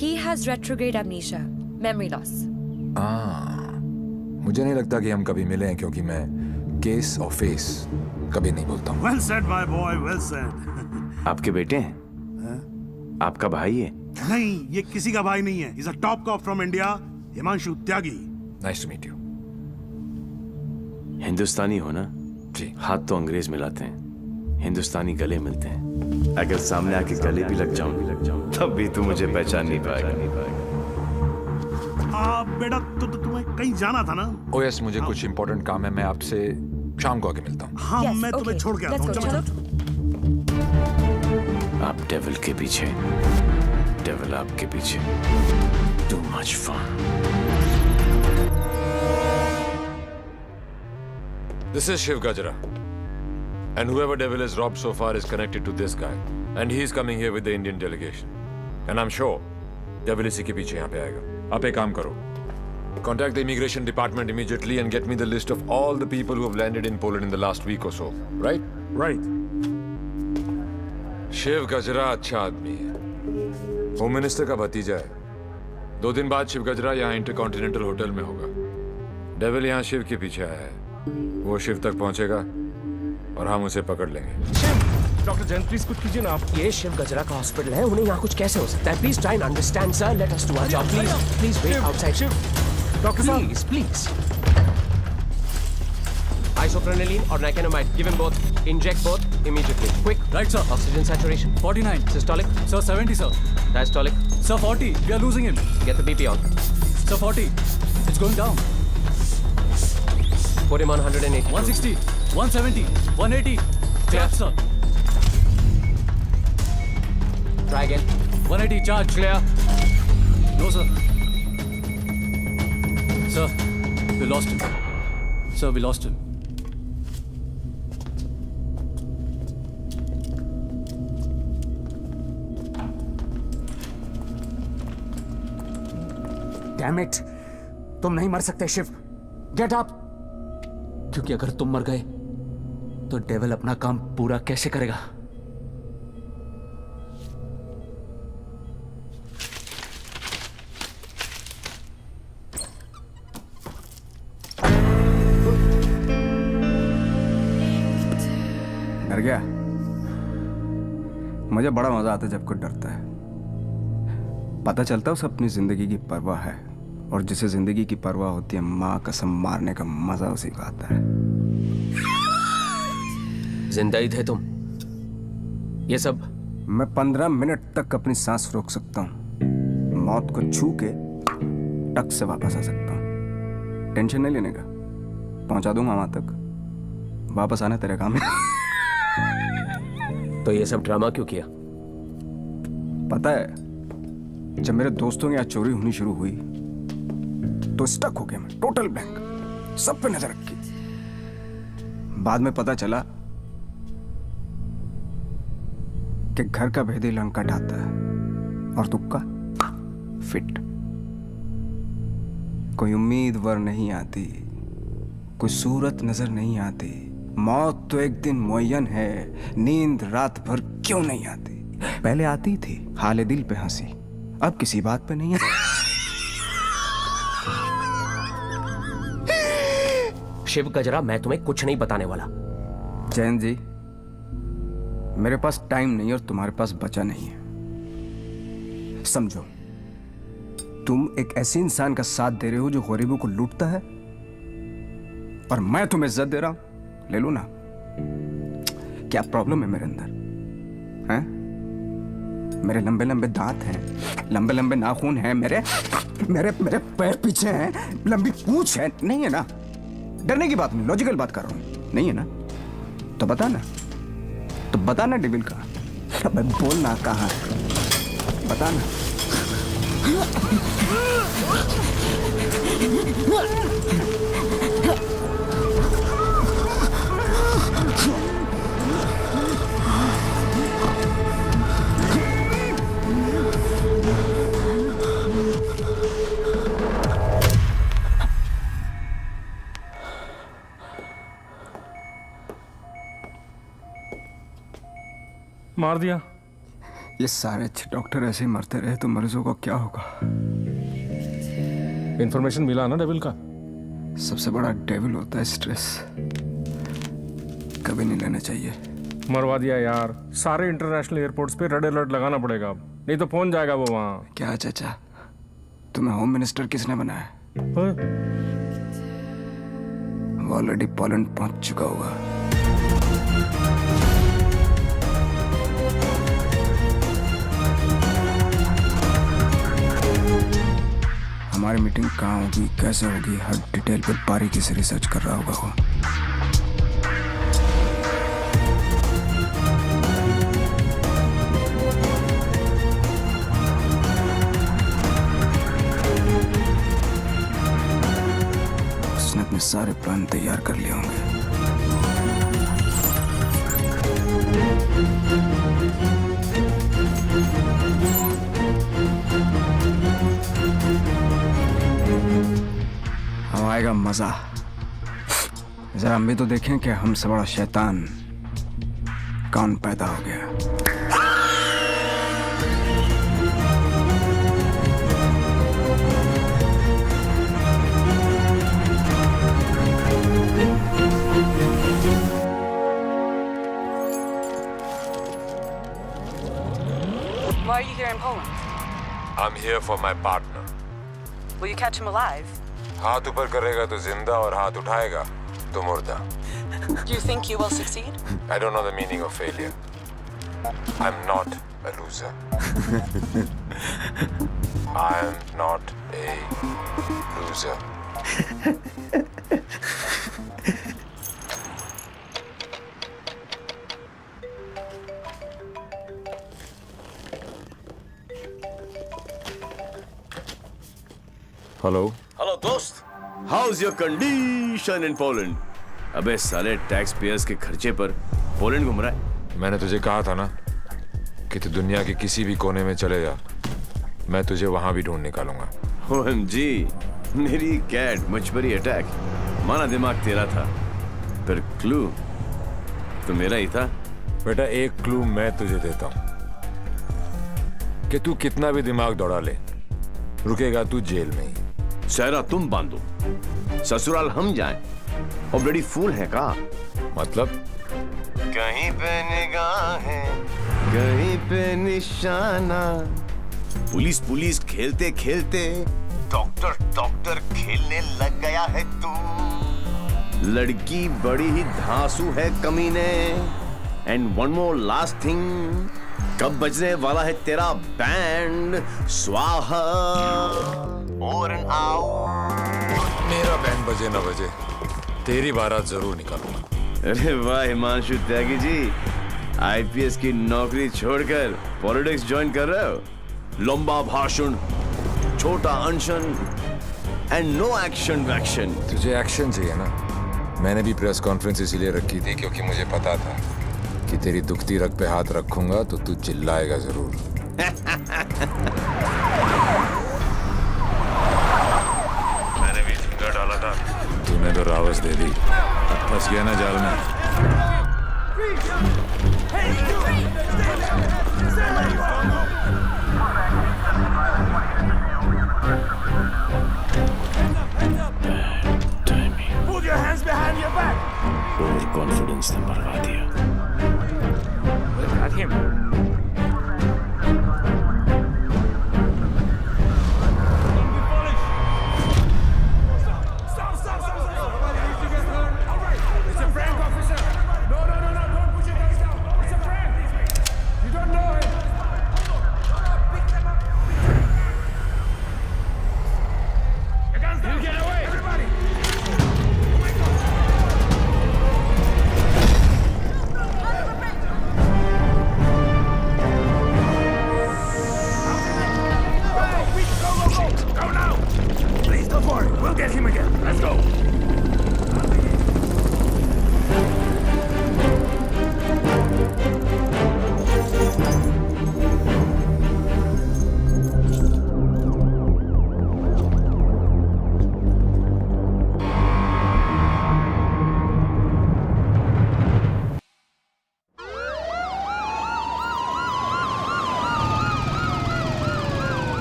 Speaker 1: He has retrograde amnesia, memory loss.
Speaker 2: मुझे नहीं लगता कि हम कभी मिले हैं, क्योंकि मैं केस और फेस कभी नहीं बोलता हूँ।
Speaker 3: Well said, my boy, well said.
Speaker 9: आपके बेटे हैं? आपका भाई है?
Speaker 3: नहीं, ये किसी का भाई नहीं है। He's a top cop from India, Himanshu Tyagi.
Speaker 2: Nice to meet you.
Speaker 9: हिंदुस्तानी हो ना?
Speaker 2: जी।
Speaker 9: हाथ तो अंग्रेज मिलाते हैं, हिंदुस्तानी गले मिलते हैं। अगर सामने आके गले भी लग जाऊं तब भी तू मुझे पहचान नहीं पाएगा।
Speaker 3: बेटा, तुम्हें कहीं जाना था ना?
Speaker 2: Oh yes, मुझे कुछ इम्पोर्टेंट काम है। मैं आपसे शाम को आके मिलता हूँ।
Speaker 3: हाँ, मैं तुम्हें छोड़ के आता हूँ। चलो।
Speaker 9: आप डेविल के पीछे, डेविल आपके पीछे। Too much fun.
Speaker 12: This is Shiv Gajra. And whoever devil is robbed so far is connected to this guy. And he is coming here with the Indian delegation. And I'm sure devil इसी के पीछे यहाँ पे आएगा। आप एक काम करो. Contact the immigration department immediately and get me the list of all the people who have landed in Poland in the last week or so. Right?
Speaker 3: Right.
Speaker 12: Shiv गजरा अच्छा आदमी है। होम मिनिस्टर का भतीजा है। 2 दिन बाद शिव गजरा यहाँ इंटरकॉन्टिनेंटल होटल में होगा। डेविल यहाँ शिव के पीछे आया है। वो शिव तक पहुंचेगा और हम उसे पकड़ लेंगे।
Speaker 17: डॉक्टर जैन प्लीज कुछ कीजिए ना आप। ये शिव गजरा का हॉस्पिटल है, उन्हें यहाँ कुछ कैसे हो सकता है? Please try and understand sir, let us do our job please. Please wait outside. Doctor साहब please. Isoprenylene or nicotinamide, give him both. Inject both immediately. Quick. Right, sir. Oxygen saturation 49. Systolic. Sir 70, sir. Diastolic. Sir 40. We are losing him. Get the BP on. Sir 40. It's going down. Put him on 180. 160. 170. 180. Clear, sir. Try again. 180. Charge. Clear. No, sir. Sir, we lost him. Sir, we lost him. Damn it! तुम नहीं मर सकते शिव। Get up! क्योंकि अगर तुम मर गए तो डेविल अपना काम पूरा कैसे करेगा?
Speaker 3: डर गया? मुझे बड़ा मजा आता है जब कोई डरता है। पता चलता है उसे अपनी जिंदगी की परवाह है, और जिसे जिंदगी की परवाह होती है माँ कसम मारने का मजा उसी को आता है।
Speaker 17: जिंदा ही थे तुम? ये सब?
Speaker 3: मैं 15 मिनट तक अपनी सांस रोक सकता हूँ, मौत को छू के टक से वापस आ सकता हूँ। टेंशन नहीं लेने का, पहुंचा दूंगा वहां तक। वापस आना तेरे काम है।
Speaker 17: तो ये सब ड्रामा क्यों किया?
Speaker 3: पता है, जब मेरे दोस्तों के यहाँ चोरी होनी शुरू हुई तो स्टक हो गया मैं, टोटल ब्लैंक, सब पे नजर रखी। बाद में पता चला कि घर का भेदी लंका आता है और तुक्का फिट। कोई उम्मीदवार नहीं आती, कोई सूरत नजर नहीं आती। मौत तो एक दिन मुअय्यन है, नींद रात भर क्यों नहीं आती? पहले आती थी हाले दिल पे हंसी, अब किसी बात पे नहीं है।
Speaker 17: शिव गजरा, मैं तुम्हें कुछ नहीं बताने वाला।
Speaker 3: जैन जी, मेरे पास टाइम नहीं और तुम्हारे पास बचा नहीं है। समझो, तुम एक ऐसे इंसान का साथ दे रहे हो जो गरीबों को लूटता है, और मैं तुम्हें इज्जत दे रहा हूं। ले लो ना। क्या प्रॉब्लम है मेरे अंदर? हैं? मेरे लंबे लंबे दांत हैं, लंबे लंबे नाखून हैं, मेरे मेरे मेरे पैर पीछे हैं, लंबी पूंछ है। नहीं है ना? डरने की बात नहीं, लॉजिकल बात कर रहा हूं। नहीं है ना? तो बता ना, तो बता ना डेविल का। अबे बोलना कहाँ है? बता ना।
Speaker 18: मार दिया।
Speaker 3: ये सारे अच्छे डॉक्टर ऐसे ही मरते रहे तो मरीजों को क्या होगा?
Speaker 18: इंफॉर्मेशन मिला ना डेविल का?
Speaker 3: सबसे बड़ा डेविल होता है स्ट्रेस। कभी नहीं लेना चाहिए।
Speaker 18: मरवा दिया यार। सारे इंटरनेशनल एयरपोर्ट्स पे रेड अलर्ट लगाना पड़ेगा अब, नहीं तो पहुंच जाएगा वो वहां।
Speaker 3: क्या चाचा, तुम्हें होम मिनिस्टर किसने बनाया? वो ऑलरेडी पोलैंड पहुंच चुका होगा। हमारी मीटिंग कहाँ होगी, कैसे होगी, हर डिटेल पे बारीकी से रिसर्च कर रहा होगा वो। उसने अपने सारे प्लान तैयार कर लिए होंगे। अब आएगा मजा। जरा हम भी तो देखें कि हमसे बड़ा शैतान कौन पैदा हो गया।
Speaker 12: I'm here for my partner.
Speaker 19: Will you catch him alive?
Speaker 12: हाथ ऊपर करेगा तो जिंदा और हाथ उठाएगा तो मुर्दा.
Speaker 19: Do you think you will succeed?
Speaker 12: I don't know the meaning of failure. I'm not a loser. I'm not a loser.
Speaker 2: Hello.
Speaker 9: Hello दोस्त. How's your condition in Poland? अबे साले टैक्स पेयर्स के खर्चे पर पोलैंड घूम रहा है.
Speaker 12: मैंने तुझे कहा था ना कि तू दुनिया के किसी भी कोने में चले जा, मैं तुझे वहां भी ढूंढ निकालूंगा.
Speaker 9: OMG, मेरी कैट मुझ पर ही अटैक. माना दिमाग तेरा था, पर क्लू तो मेरा ही था.
Speaker 12: बेटा एक क्लू मैं तुझे देता हूं कि तू कितना भी दिमाग दौड़ा ले, रुकेगा तू जेल में ही.
Speaker 9: सहरा तुम बांधो, ससुराल हम जाएं. और बड़ी फूल है का
Speaker 12: मतलब?
Speaker 9: कहीं पे निगाहें, कहीं पे निशाना. पुलिस पुलिस खेलते खेलते डॉक्टर डॉक्टर खेलने लग गया है तू. लड़की बड़ी ही धांसू है कमीने. And one more last thing, कब बजने वाला है तेरा बैंड? स्वाहा और
Speaker 12: मेरा बैंड बजे ना बजे, तेरी बारात जरूर निकालूंगा.
Speaker 9: अरे वाह हिमांशु त्यागी जी, आईपीएस की नौकरी छोड़कर पॉलिटिक्स ज्वाइन कर रहे हो. लंबा भाषण, छोटा अनशन एंड नो एक्शन वैक्शन.
Speaker 12: तुझे एक्शन चाहिए ना? मैंने भी प्रेस कॉन्फ्रेंस इसीलिए रखी थी क्योंकि मुझे पता था कि तेरी दुखती रग पे हाथ रखूंगा तो तू चिल्लाएगा जरूर. मैंने भी फिंगर डाला था, तूने तो रावस दे दी. फंस गया ना जाल में.
Speaker 9: Put your hands behind your back. Over confidence ने मरवा दिया.
Speaker 18: Got him.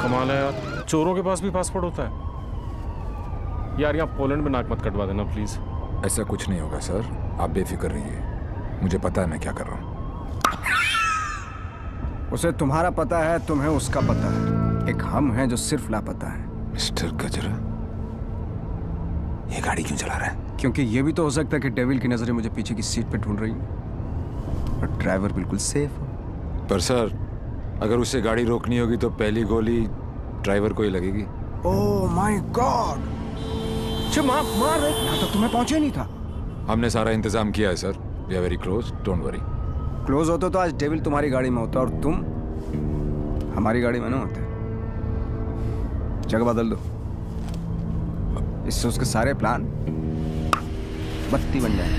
Speaker 18: कमाल है यार, चोरों के पास भी पासपोर्ट होता है. यार यहाँ पोलैंड में नाक मत कटवा देना प्लीज.
Speaker 12: ऐसा कुछ नहीं होगा सर, आप बेफिक्र रहिए. मुझे पता है मैं क्या कर रहा हूँ.
Speaker 20: उसे तुम्हारा पता है, तुम्हें उसका पता है. एक हम हैं जो सिर्फ लापता है.
Speaker 12: मिस्टर गजरा, ये गाड़ी क्यों चला रहा है?
Speaker 20: क्योंकि ये भी तो हो सकता है कि डेविल की नजरें मुझे पीछे की सीट पे ढूंढ रही हैं और ड्राइवर बिल्कुल सेफ हो.
Speaker 12: पर सर, अगर उसे गाड़ी रोकनी होगी तो पहली गोली ड्राइवर को ही लगेगी.
Speaker 20: ओह माय गॉड, मार यहाँ तक तुम्हें पहुंचे नहीं था.
Speaker 12: हमने सारा इंतजाम किया है sir. We are very close, don't worry.
Speaker 20: Close होते तो आज डेविल तुम्हारी गाड़ी में होता और तुम हमारी गाड़ी में ना होते. जगह बदल दो, इससे उसके सारे प्लान बत्ती बन जाएंगे.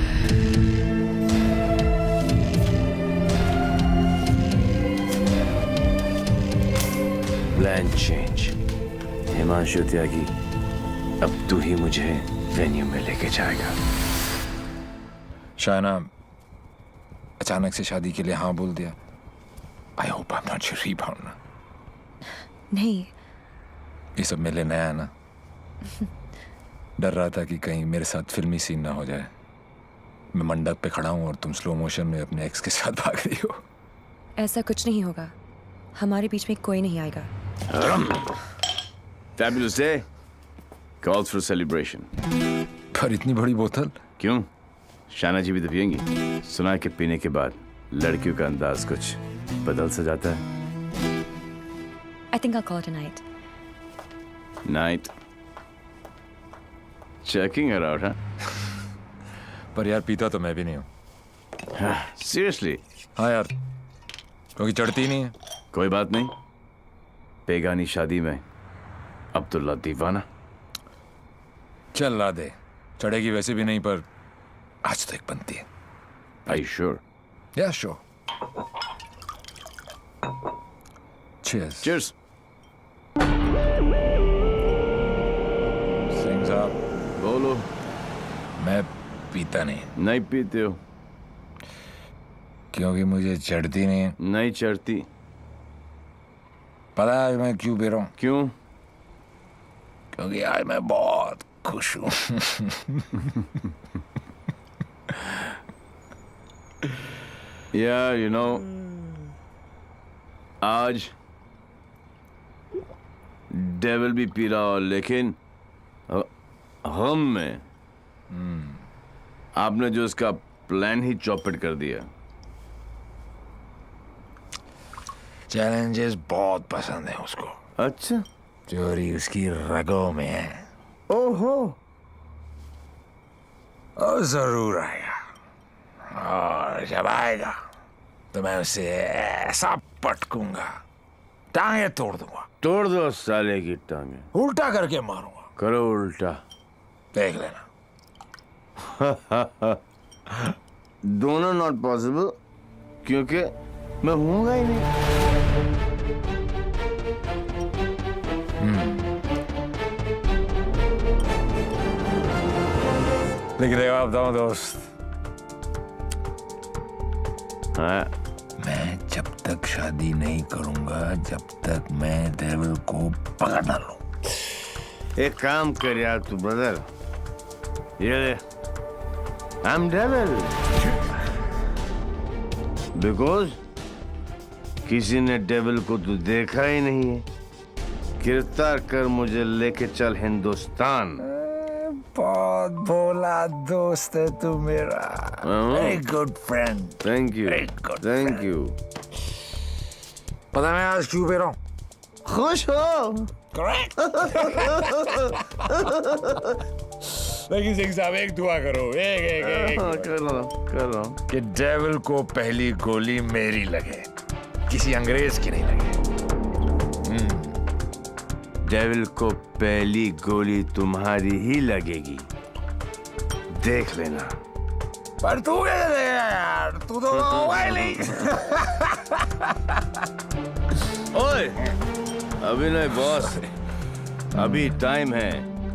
Speaker 9: Plan change. हिमांशु त्यागी, अब तू ही मुझे वेन्यू में लेके जाएगा.
Speaker 12: शायना अचानक से शादी के लिए हाँ बोल दिया. I hope I am not your rebound.
Speaker 1: नहीं,
Speaker 12: ये सब मेरे लिए नया है ना. डर रहा था कि कहीं मेरे साथ फिल्मी सीन ना हो जाए. मैं मंडप पे खड़ा हूँ और तुम स्लो मोशन में अपने एक्स के साथ भाग रही हो.
Speaker 1: ऐसा कुछ नहीं होगा. हमारे बीच में कोई नहीं आएगा.
Speaker 8: Fabulous day. Calls for celebration.
Speaker 2: पर इतनी बड़ी बोतल
Speaker 8: क्यों? शाना जी भी तो पियेंगी। सुना है कि पीने के बाद लड़कियों का अंदाज कुछ बदल सा जाता है।
Speaker 1: I think I'll call it a night.
Speaker 8: Night. Checking her out, huh?
Speaker 12: पर यार पीता तो मैं भी नहीं हूँ।
Speaker 8: Seriously?
Speaker 12: हाँ यार, क्योंकि चढ़ती नहीं है।
Speaker 8: कोई बात नहीं। बेगानी शादी में अब्दुल्ला दीवाना।
Speaker 12: चल ला दे, चढ़ेगी वैसे भी नहीं, पर आज तो एक बनती है।
Speaker 8: Are you sure?
Speaker 12: Yeah, sure. Cheers.
Speaker 8: Cheers.
Speaker 12: Singh साहब,
Speaker 8: बोलो।
Speaker 12: मैं पीता नहीं।
Speaker 8: नहीं पीते हो?
Speaker 12: क्योंकि मुझे चढ़ती नहीं है।
Speaker 8: नहीं चढ़ती।
Speaker 12: पता है मैं क्यों पी रहा हूँ?
Speaker 8: क्यों?
Speaker 12: क्योंकि आज मैं बहुत खुश हूँ।
Speaker 8: Yeah, you know, आज डेविल भी पी रहा हो, लेकिन हम में आपने जो उसका प्लान ही चौपट कर दिया।
Speaker 12: चैलेंजेस बहुत पसंद है उसको।
Speaker 8: अच्छा,
Speaker 12: चोरी उसकी रगों में है।
Speaker 8: ओहो,
Speaker 12: और जरूर आएगा, और जब आएगा तो मैं उसे ऐसा पटकूंगा, टांगे तोड़ दूंगा।
Speaker 8: तोड़ दो साले की टांगे।
Speaker 12: उल्टा करके मारूंगा।
Speaker 8: करो उल्टा,
Speaker 12: देख लेना।
Speaker 8: दोनों नॉट पॉसिबल, क्योंकि मैं हूंगा ही नहीं।
Speaker 12: लेकिन जवाब बताऊं दोस्त,
Speaker 8: हाँ,
Speaker 12: मैं जब तक शादी नहीं करूंगा जब तक मैं डेविल को पकड़ ना लूं।
Speaker 8: एक काम कर यार तू ब्रदर, ये ले, I'm devil, because किसी ने डेविल को तो देखा ही नहीं है। गिरफ्तार कर मुझे लेके चल हिंदुस्तान।
Speaker 12: बहुत भोला दोस्त है तू मेरा। Very good friend.
Speaker 8: Thank you, thank you.
Speaker 12: पता मैं आज क्यों पी रहा हूँ?
Speaker 8: खुश हो?
Speaker 12: करेक्ट। लेकिन सिंह साहब एक दुआ करो, एक
Speaker 8: कर लो
Speaker 12: कि डेविल को पहली गोली मेरी लगे, किसी अंग्रेज की नहीं लगे।
Speaker 8: डेविल को पहली गोली तुम्हारी ही लगेगी, देख लेना।
Speaker 12: पर तू कैसे देगा यार, तू तो होगा ही नहीं।
Speaker 8: ओए, अभी नहीं बॉस, अभी टाइम है।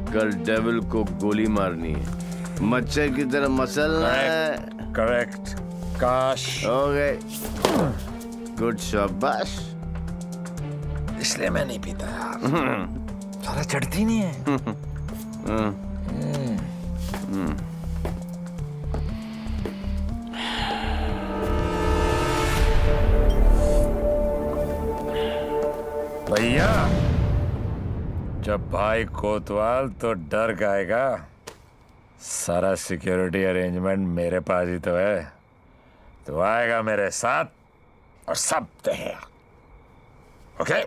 Speaker 8: कल डेविल को गोली मारनी है, मच्छर की तरह मसलना है।
Speaker 12: करेक्ट। काश।
Speaker 8: ओके, गुड, शाबाश।
Speaker 12: इसलिए मैं नहीं पीता यार, सारा चढ़ती नहीं है। भैया, जब भाई कोतवाल तो डर गाएगा। सारा सिक्योरिटी अरेंजमेंट मेरे पास ही तो है, तो आएगा मेरे साथ और सब देगा। ओके?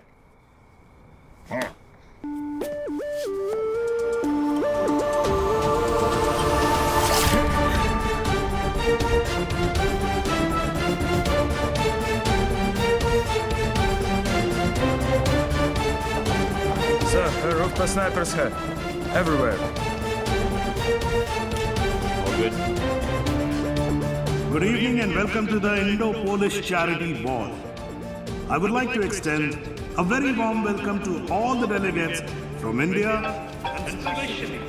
Speaker 15: Sir, roof पर snipers है, everywhere.
Speaker 8: All good.
Speaker 10: Good evening and welcome to the Indo-Polish Charity Ball. I would like to extend a very warm welcome to all the delegates from India and especially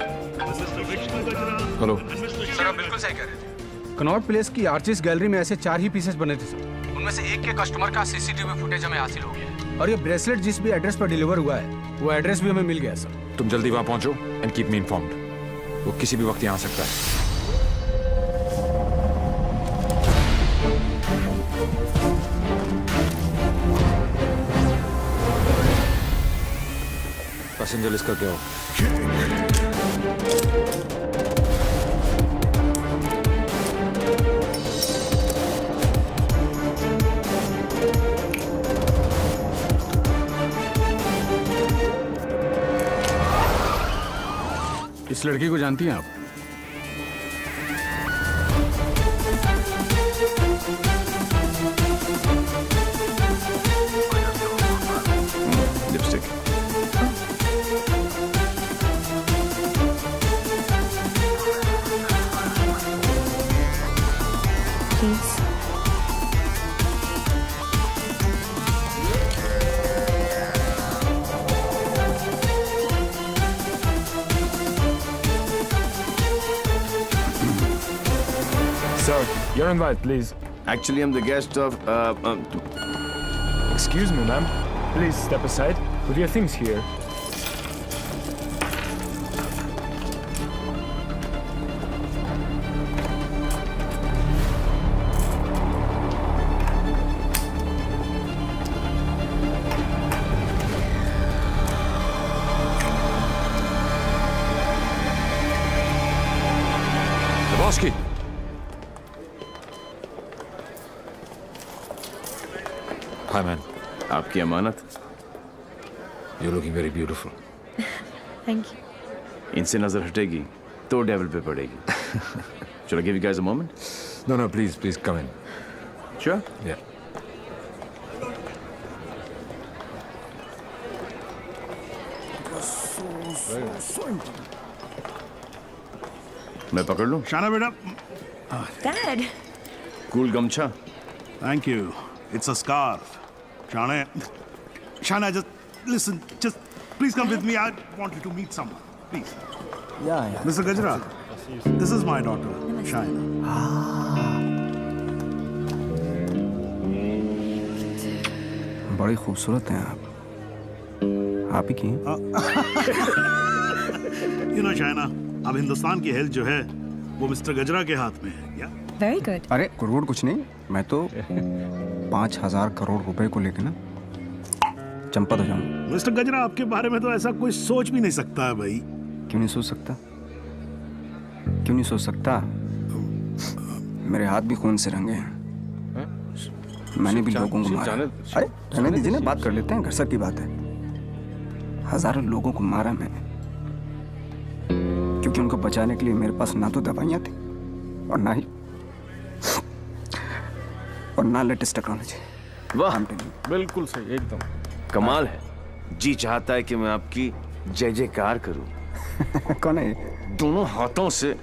Speaker 10: Mr. Vishnu Gajra.
Speaker 12: Hello
Speaker 18: sir, आप बिल्कुल सही कह रहे थे। कनॉट प्लेस की आर्टिस्ट गैलरी में ऐसे 4 ही पीसेस बने थे सर। उनमें से एक के कस्टमर का सीसीटीवी फुटेज हमें हासिल हो गया, और ये ब्रेसलेट जिस भी एड्रेस पर डिलीवर हुआ है वो एड्रेस भी हमें मिल गया सर।
Speaker 12: तुम जल्दी वहां पहुंचो एंड कीप मी इन्फॉर्म्ड। वो किसी भी वक्त यहाँ आ सकता है। पैसेंजर लिस्ट का क्या हो?
Speaker 18: इस लड़की को जानती हैं आप?
Speaker 9: Lipstick.
Speaker 1: Please.
Speaker 2: Sir, your invite, please.
Speaker 4: Actually, I'm the guest of.
Speaker 21: Excuse me, ma'am. Please step aside. Put your things here.
Speaker 12: Lebowski. Hi, man.
Speaker 4: आपकी अमानत।
Speaker 12: You're looking very beautiful.
Speaker 1: Thank you.
Speaker 4: इनसे नजर हटेगी तो डेविल पे पड़ेगी। Shall I give you guys a moment?
Speaker 12: No, please come in.
Speaker 4: Sure?
Speaker 12: Yeah.
Speaker 4: मैं पकड़ लूं?
Speaker 10: शाना बेटा।
Speaker 1: Dad.
Speaker 4: कूल गमछा।
Speaker 10: Thank you. It's a scarf. Shana, just listen. Just please come with me. I want you to meet someone. Please.
Speaker 3: Yeah.
Speaker 10: Mr. Gajra, this is my daughter, Shana.
Speaker 20: बड़ी खूबसूरत हैं आप ही की।
Speaker 10: You know, Shana, अब हिंदुस्तान की हेल्थ जो है वो मिस्टर गजरा के हाथ में है। Yeah?
Speaker 1: Very good.
Speaker 20: अरे करोड़ कुछ नहीं, मैं तो 5,000 करोड़ रुपए को लेके ना चंपत हो जाऊंगा।
Speaker 10: मिस्टर गजरा, आपके बारे में तो ऐसा कोई सोच भी नहीं सकता है भाई।
Speaker 20: क्यों नहीं सोच सकता? क्यों नहीं सोच सकता? मेरे हाथ भी खून से रंगे हैं। मैंने भी लोगों को मारा। अरे रहने दीजिए ना, बात कर लेते हैं। घर सर की बात है। हजारों लोगों को मारा मैंने, क्योंकि उनको बचाने के लिए मेरे पास ना तो दवाइयाँ थी और ना लेटेस्ट टेक्नोलॉजी।
Speaker 4: वाह,
Speaker 5: बिल्कुल सही, एकदम
Speaker 4: कमाल है। जी चाहता है कि मैं आपकी जय जयकार करूं।
Speaker 20: कौन है ये?
Speaker 4: दोनों हाथों से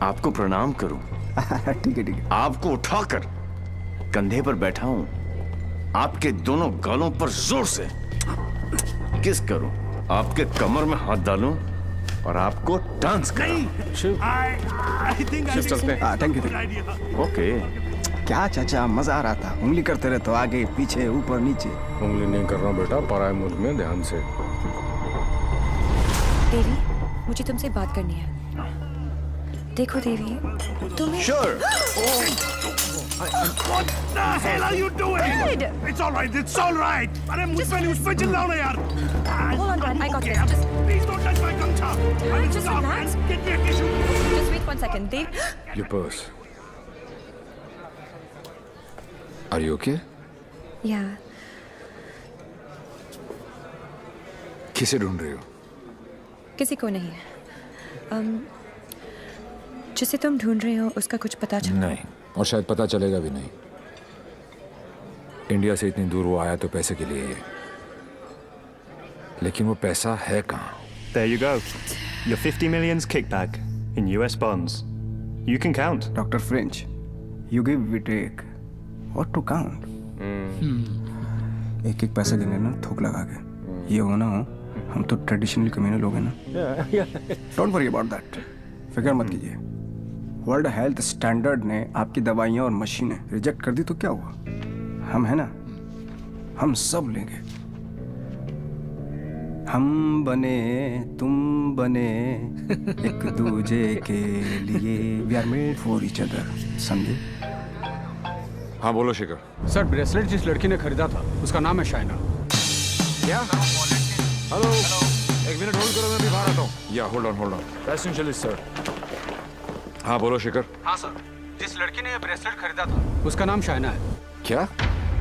Speaker 4: आपको प्रणाम करूं।
Speaker 20: ठीक है।
Speaker 4: आपको उठाकर कंधे पर बैठा हूं, आपके दोनों गालों पर जोर से किस करूं, आपके कमर में हाथ डालूं और आपको डांस करूं।
Speaker 10: शिव
Speaker 4: चलते हैं।
Speaker 20: Thank you.
Speaker 4: ओके।
Speaker 20: क्या चाचा, मजा आ रहा था। उंगली करते रहे तो आगे पीछे ऊपर नीचे।
Speaker 12: उंगली नहीं कर रहा बेटा, पराये मुल्क में ध्यान से।
Speaker 1: देवी, मुझे तुमसे बात करनी है। देखो देवी, तुम्हें।
Speaker 4: Sure.
Speaker 10: What the hell are you doing?
Speaker 1: Dad!
Speaker 10: It's all right. It's all right. अरे मुझ पे चिल्लाओ ना यार।
Speaker 1: Hold on, Dad. I got this. Just
Speaker 10: Please don't touch my gumcha. I will
Speaker 1: Just
Speaker 10: stop
Speaker 1: relax.
Speaker 10: and get me a tissue.
Speaker 1: just wait 1 second. Dev.
Speaker 12: Your purse. Are you okay?
Speaker 1: Yeah.
Speaker 12: किसे ढूंढ रही हो?
Speaker 1: किसी को नहीं। जिसे तुम ढूंढ रहे हो उसका कुछ पता चला?
Speaker 12: नहीं, और शायद पता चलेगा भी नहीं। इंडिया से इतनी दूर वो आया तो पैसे के लिए ही है, लेकिन वो पैसा है कहाँ?
Speaker 22: There you go. Your 50 million's kickback in US bonds. You can count.
Speaker 20: Dr. French, you give, we take. What to count? एक एक पैसा गिने ना थोक लगा के। ये हो ना हो, हम तो ट्रेडिशनली कम्युनल लोग हैं ना। Don't worry about that. फिक्र मत कीजिए। वर्ल्ड हेल्थ स्टैंडर्ड ने आपकी दवाइयाँ और मशीनें रिजेक्ट कर दी तो क्या हुआ? हम है ना, हम सब लेंगे। हम बने तुम बने एक दूजे के लिए, we are made for each other. समझे?
Speaker 12: हाँ बोलो शिखर।
Speaker 18: सर, ब्रेसलेट जिस लड़की ने खरीदा था उसका नाम है शाइना।
Speaker 20: क्या?
Speaker 12: हेलो, एक मिनट होल्ड करो, मैं अभी बाहर आता हूँ। या hold on.
Speaker 21: Passenger list, sir.
Speaker 12: हाँ बोलो शिखर।
Speaker 18: हाँ सर, जिस लड़की ने ये ब्रेसलेट खरीदा था उसका नाम शाइना है।
Speaker 12: क्या?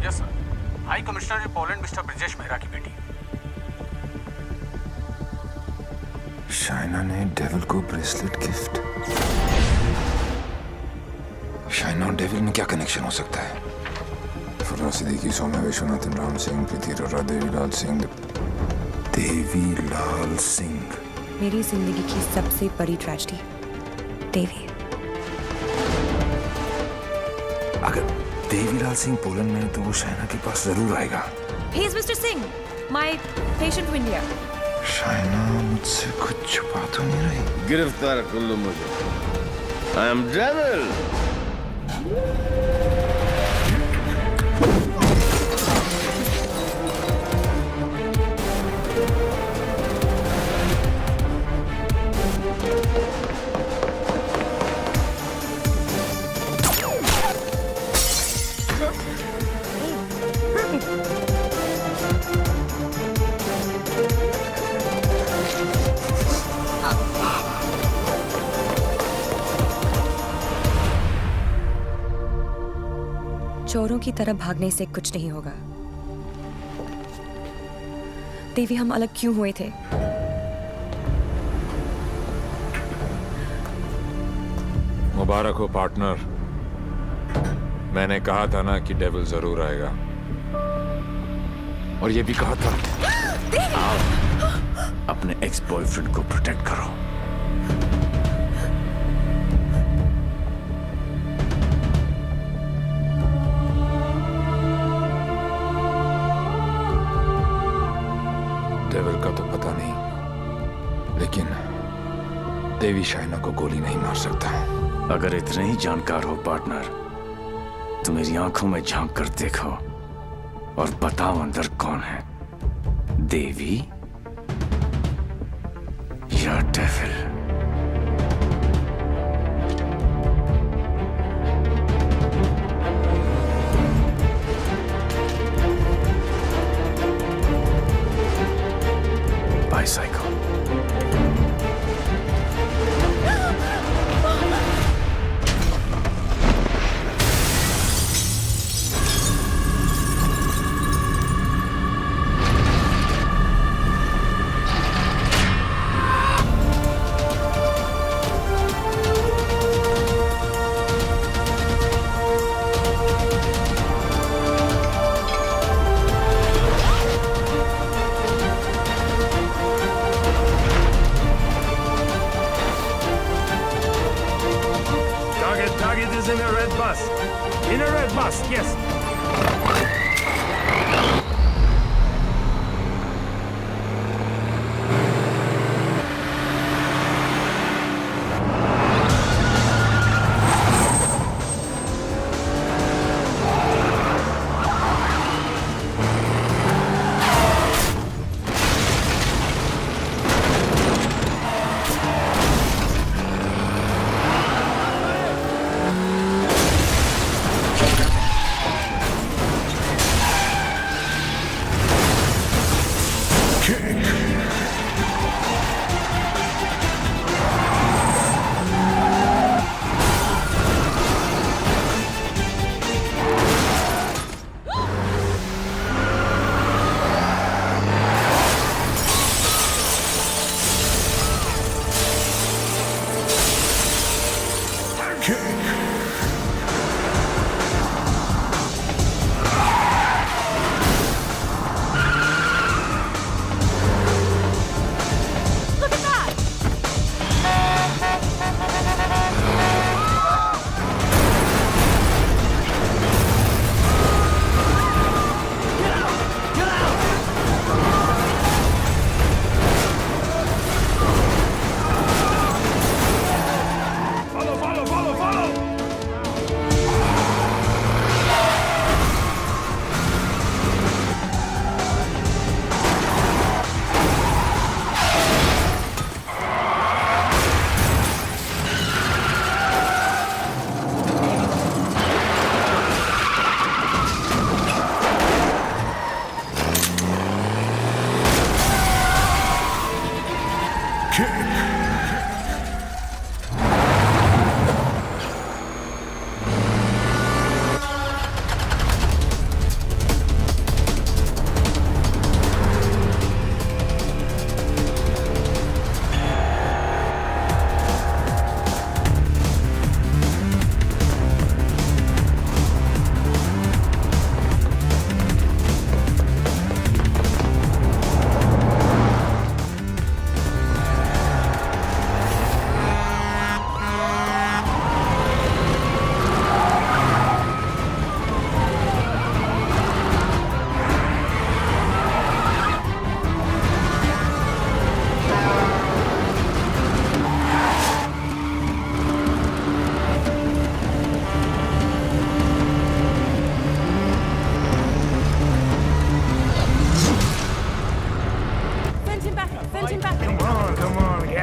Speaker 18: Yes sir, high commissioner in Poland mister Brijesh Mehra की बेटी।
Speaker 2: शाइना ने डेविल को ब्रेसलेट गिफ्ट। शाइना और डेविल में क्या कनेक्शन हो सकता है? फुर्रा सिद्दीकी, सौम्या विश्वनाथन, राम सिंह, प्रीति अरोरा, देवीलाल सिंह। देवीलाल सिंह
Speaker 1: मेरी जिंदगी की सबसे बड़ी ट्रेजेडी, देवी।
Speaker 2: अगर देवीलाल सिंह पोलैंड में है तो वो शाइना के पास जरूर आएगा।
Speaker 1: He is Mr. Singh, my patient to India.
Speaker 2: Shaina मुझसे कुछ छुपा तो नहीं रही?
Speaker 8: गिरफ्तार कर लो मुझे। I am devil.
Speaker 1: चोरों की तरह भागने से कुछ नहीं होगा। देवी, हम अलग क्यों हुए थे?
Speaker 12: मुबारक हो पार्टनर। मैंने कहा था ना कि डेविल जरूर आएगा, और ये भी कहा था।
Speaker 9: अपने एक्स बॉयफ्रेंड को प्रोटेक्ट करो।
Speaker 2: डेविल का तो पता नहीं, लेकिन देवी शाइना को गोली नहीं मार सकता।
Speaker 9: अगर इतने ही जानकार हो पार्टनर, तो मेरी आंखों में झांक कर देखो और बताओ अंदर कौन है, देवी या devil? Bicycle.
Speaker 10: Target is in a red bus. In a red bus, yes.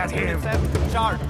Speaker 10: at him.
Speaker 13: Chart.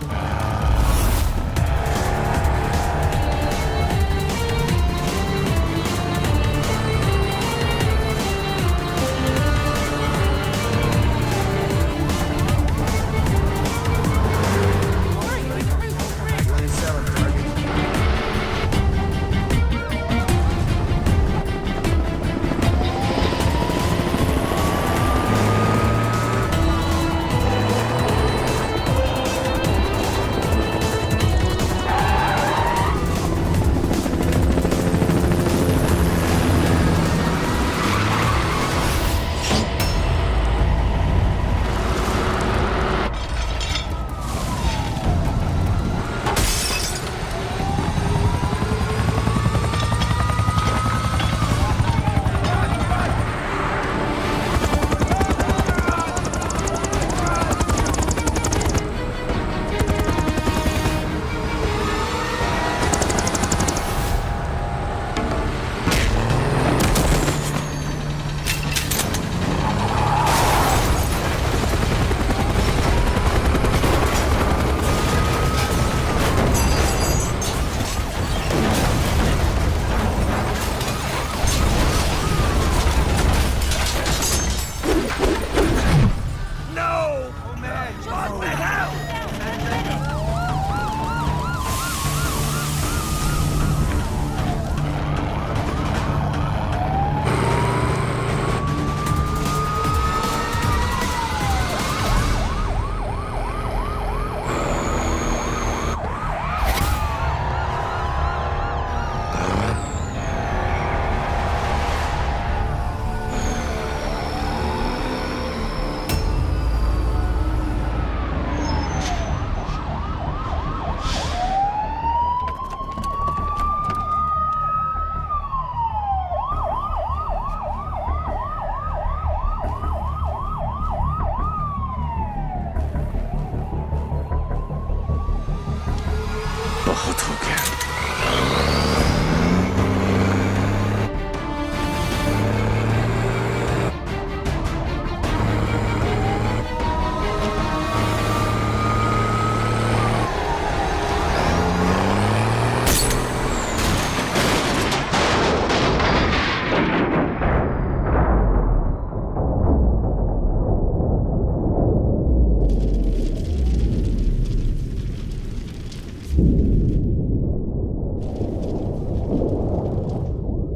Speaker 9: बहुत हो गया।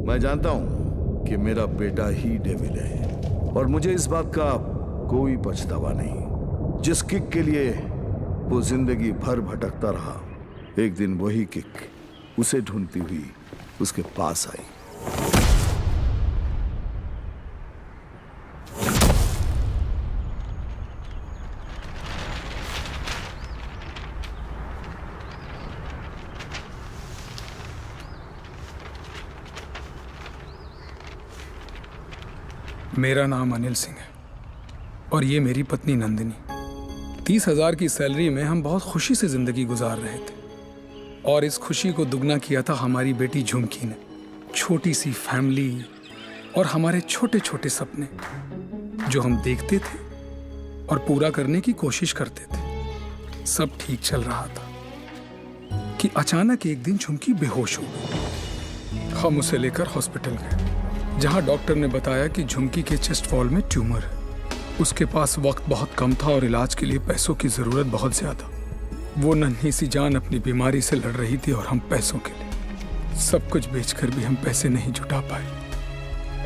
Speaker 11: मैं जानता हूं कि मेरा बेटा ही डेविल है और मुझे इस बात का कोई पछतावा नहीं। जिस किक के लिए वो जिंदगी भर भटकता रहा, एक दिन वही किक उसे ढूंढती हुई उसके पास आई।
Speaker 18: मेरा नाम अनिल सिंह है और ये मेरी पत्नी नंदिनी। 30,000 की सैलरी में हम बहुत खुशी से जिंदगी गुजार रहे थे और इस खुशी को दुगना किया था हमारी बेटी झुमकी ने। छोटी सी फैमिली और हमारे छोटे छोटे सपने जो हम देखते थे और पूरा करने की कोशिश करते थे। सब ठीक चल रहा था कि अचानक एक दिन झुमकी बेहोश हो गई। हम उसे लेकर हॉस्पिटल गए जहां डॉक्टर ने बताया कि झुमकी के चेस्ट वॉल में ट्यूमर है। उसके पास वक्त बहुत कम था और इलाज के लिए पैसों की जरूरत बहुत ज्यादा। वो नन्ही सी जान अपनी बीमारी से लड़ रही थी और हम पैसों के लिए सब कुछ बेचकर भी हम पैसे नहीं जुटा पाए।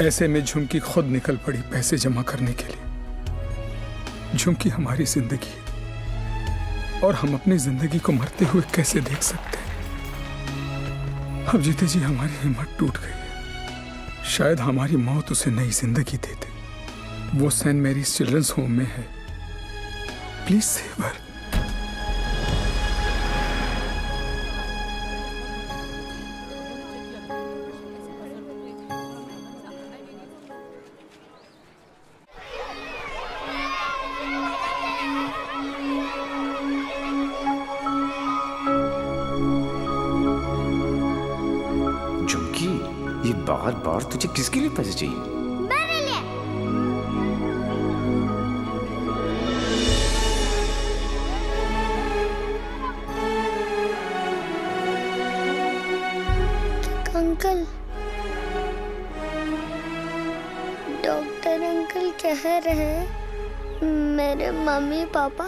Speaker 18: ऐसे में झुमकी खुद निकल पड़ी पैसे जमा करने के लिए। झुमकी हमारी जिंदगी है और हम अपनी जिंदगी को मरते हुए कैसे देख सकते हैं। अब जीते जी हमारी हिम्मत टूट गई है। शायद हमारी मौत उसे नई जिंदगी दे दे। वो सेंट मैरीज चिल्ड्रंस होम में है। Please save her.
Speaker 9: झुमकी, ये बार बार तुझे किसके लिए पैसे चाहिए?
Speaker 7: कह रहे हैं मेरे मम्मी पापा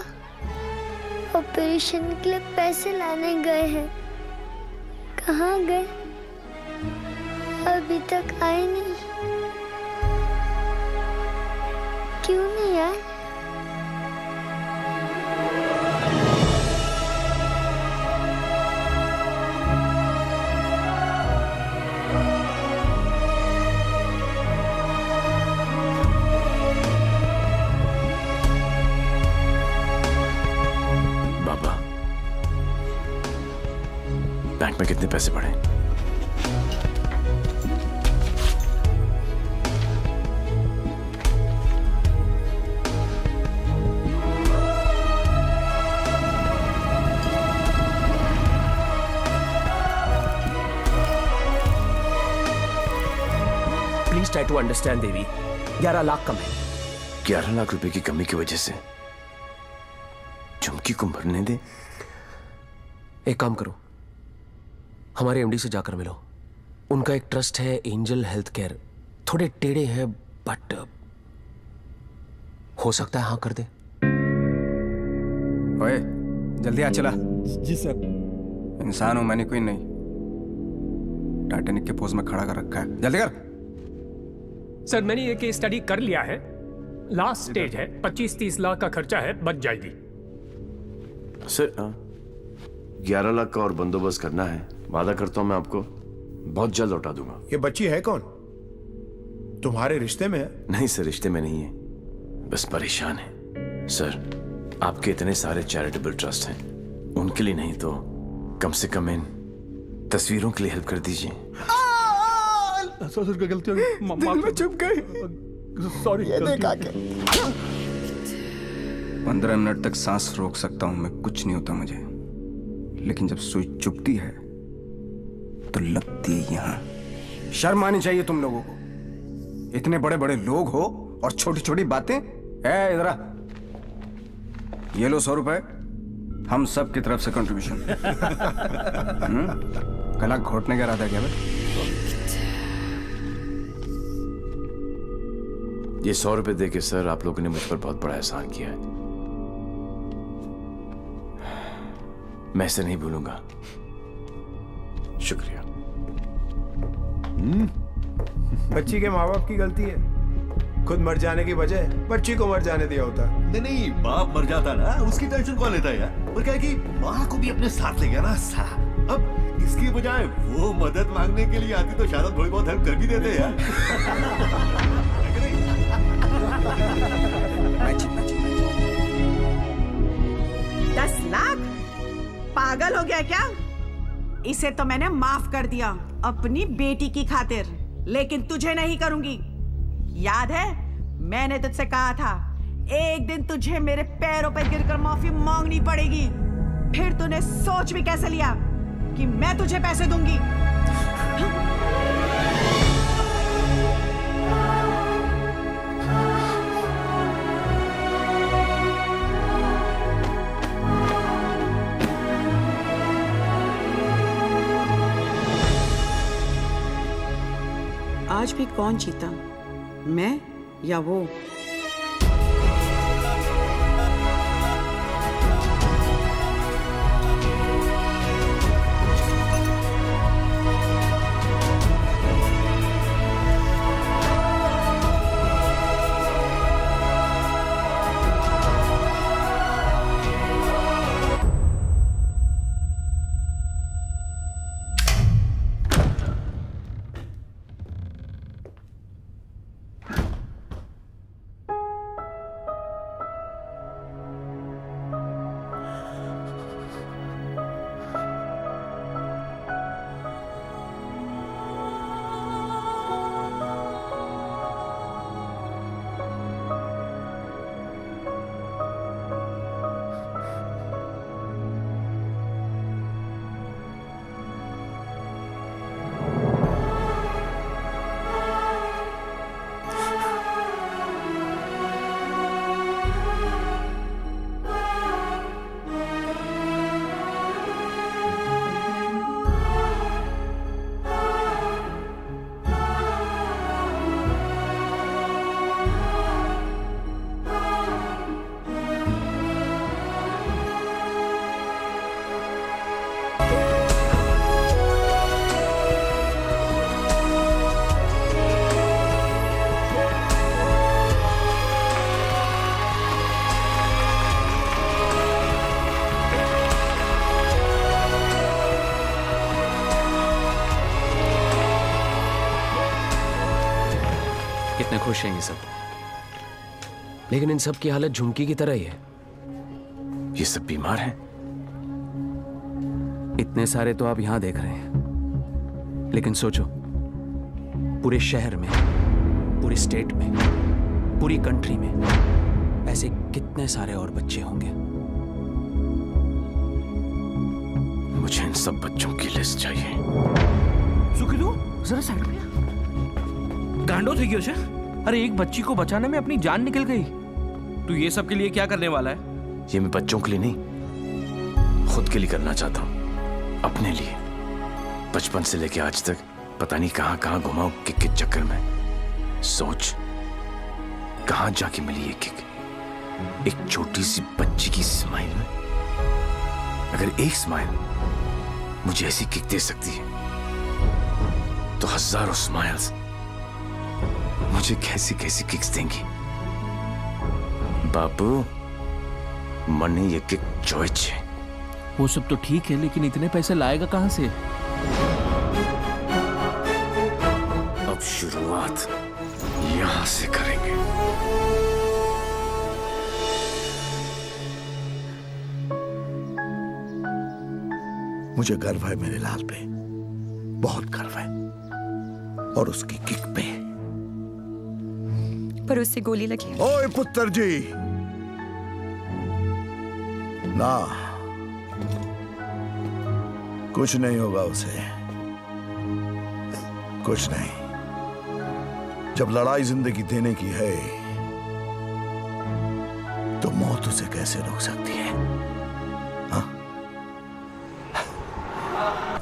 Speaker 7: ऑपरेशन के लिए पैसे लाने गए हैं। कहाँ गए? अभी तक आए नहीं। क्यों नहीं आए?
Speaker 9: बैंक में कितने पैसे पड़े?
Speaker 17: प्लीज ट्राई टू अंडरस्टैंड देवी, 11 लाख कम है।
Speaker 9: 11 लाख रुपए की कमी की वजह से चुमकी को मरने दे?
Speaker 17: एक काम करो, हमारे एमडी से जाकर मिलो। उनका एक ट्रस्ट है एंजल हेल्थ केयर, थोड़े टेढ़े हैं बट हो सकता है हाँ कर दे।
Speaker 20: ओए जल्दी आ चला।
Speaker 18: जी सर।
Speaker 20: इंसान हूं मैंने, कोई नहीं। टाइटैनिक के पोज में खड़ा कर रखा है, जल्दी कर।
Speaker 14: सर मैंने ये केस स्टडी कर लिया है, लास्ट स्टेज है, 25-30 लाख का खर्चा है, बच जाएगी।
Speaker 9: सर 11 लाख का और बंदोबस्त करना है, वादा करता हूं मैं आपको बहुत जल्द लौटा दूंगा।
Speaker 4: ये बच्ची है कौन? तुम्हारे रिश्ते में है?
Speaker 9: नहीं सर, रिश्ते में नहीं है, बस परेशान है। सर आपके इतने सारे चैरिटेबल ट्रस्ट हैं, उनके लिए नहीं तो कम से कम इन तस्वीरों के लिए हेल्प कर दीजिए।
Speaker 18: सर गलती हो गई, दिल में चुप गई। सॉरी।
Speaker 20: ये देखा के 15 मिनट तक सांस रोक सकता हूं मैं, कुछ नहीं होता मुझे, लेकिन जब सुई चुभती है तो लगती है यहां। शर्म आनी चाहिए तुम लोगों को। इतने बड़े बड़े लोग हो और छोटी छोटी बातें। इधर आ, ये लो 100 रुपए, हम सब की तरफ से कंट्रीब्यूशन। गला घोटने का इरादा है क्या भाई?
Speaker 9: ये 100 रुपए देके सर आप लोगों ने मुझ पर बहुत बड़ा एहसान किया है, मैं इसे नहीं भूलूंगा। शुक्रिया।
Speaker 4: बच्ची के माँ बाप की गलती है, खुद मर जाने की बजाय बच्ची को मर जाने दिया होता।
Speaker 10: नहीं बाप मर जाता ना, उसकी टेंशन कौन लेता है यार? और क्या है कि माँ को भी अपने साथ ले गया ना साला। अब इसकी बजाय वो मदद मांगने के लिए आती तो शायद थोड़ी बहुत हेल्प कर भी देते यार।
Speaker 23: 10 लाख? पागल हो गया क्या? इसे तो मैंने माफ कर दिया अपनी बेटी की खातिर, लेकिन तुझे नहीं करूंगी। याद है मैंने तुझसे कहा था एक दिन तुझे मेरे पैरों पर गिरकर माफी मांगनी पड़ेगी। फिर तूने सोच भी कैसे लिया कि मैं तुझे पैसे दूंगी? आज भी कौन जीता, मैं या वो?
Speaker 17: खुश हैं ये सब, लेकिन इन सब की हालत झुमकी की तरह ही है।
Speaker 9: ये सब बीमार हैं।
Speaker 17: इतने सारे तो आप यहां देख रहे हैं, लेकिन सोचो पूरे शहर में, पूरे स्टेट में, पूरी कंट्री में ऐसे कितने सारे और बच्चे होंगे।
Speaker 9: मुझे इन सब बच्चों की लिस्ट चाहिए।
Speaker 13: सुखी तू जरा साइड में गांडो थी क्यों? अरे एक बच्ची को बचाने में अपनी जान निकल गई, तू ये सब के लिए क्या करने वाला है?
Speaker 9: ये मैं बच्चों के लिए नहीं, खुद के लिए करना चाहता हूं, अपने लिए। बचपन से लेके आज तक पता नहीं कहां कहां घुमाऊं किक के चक्कर में। सोच कहां जाके मिली ये किक, एक छोटी सी बच्ची की स्माइल में। अगर एक स्माइल मुझे ऐसी किक दे सकती है, तो हजारों स्माइल्स मुझे कैसी कैसी किक्स देंगी। बाबू मनी ये किक चॉइस है।
Speaker 13: वो सब तो ठीक है, लेकिन इतने पैसे लाएगा कहां से?
Speaker 9: अब शुरुआत यहां से करेंगे।
Speaker 11: मुझे गर्व है मेरे लाल पे, बहुत गर्व है, और उसकी किक पे।
Speaker 1: पर उससे गोली लगी।
Speaker 11: ओए पुत्र जी, ना कुछ नहीं होगा उसे, कुछ नहीं। जब लड़ाई जिंदगी देने की है, तो मौत उसे कैसे रोक सकती है?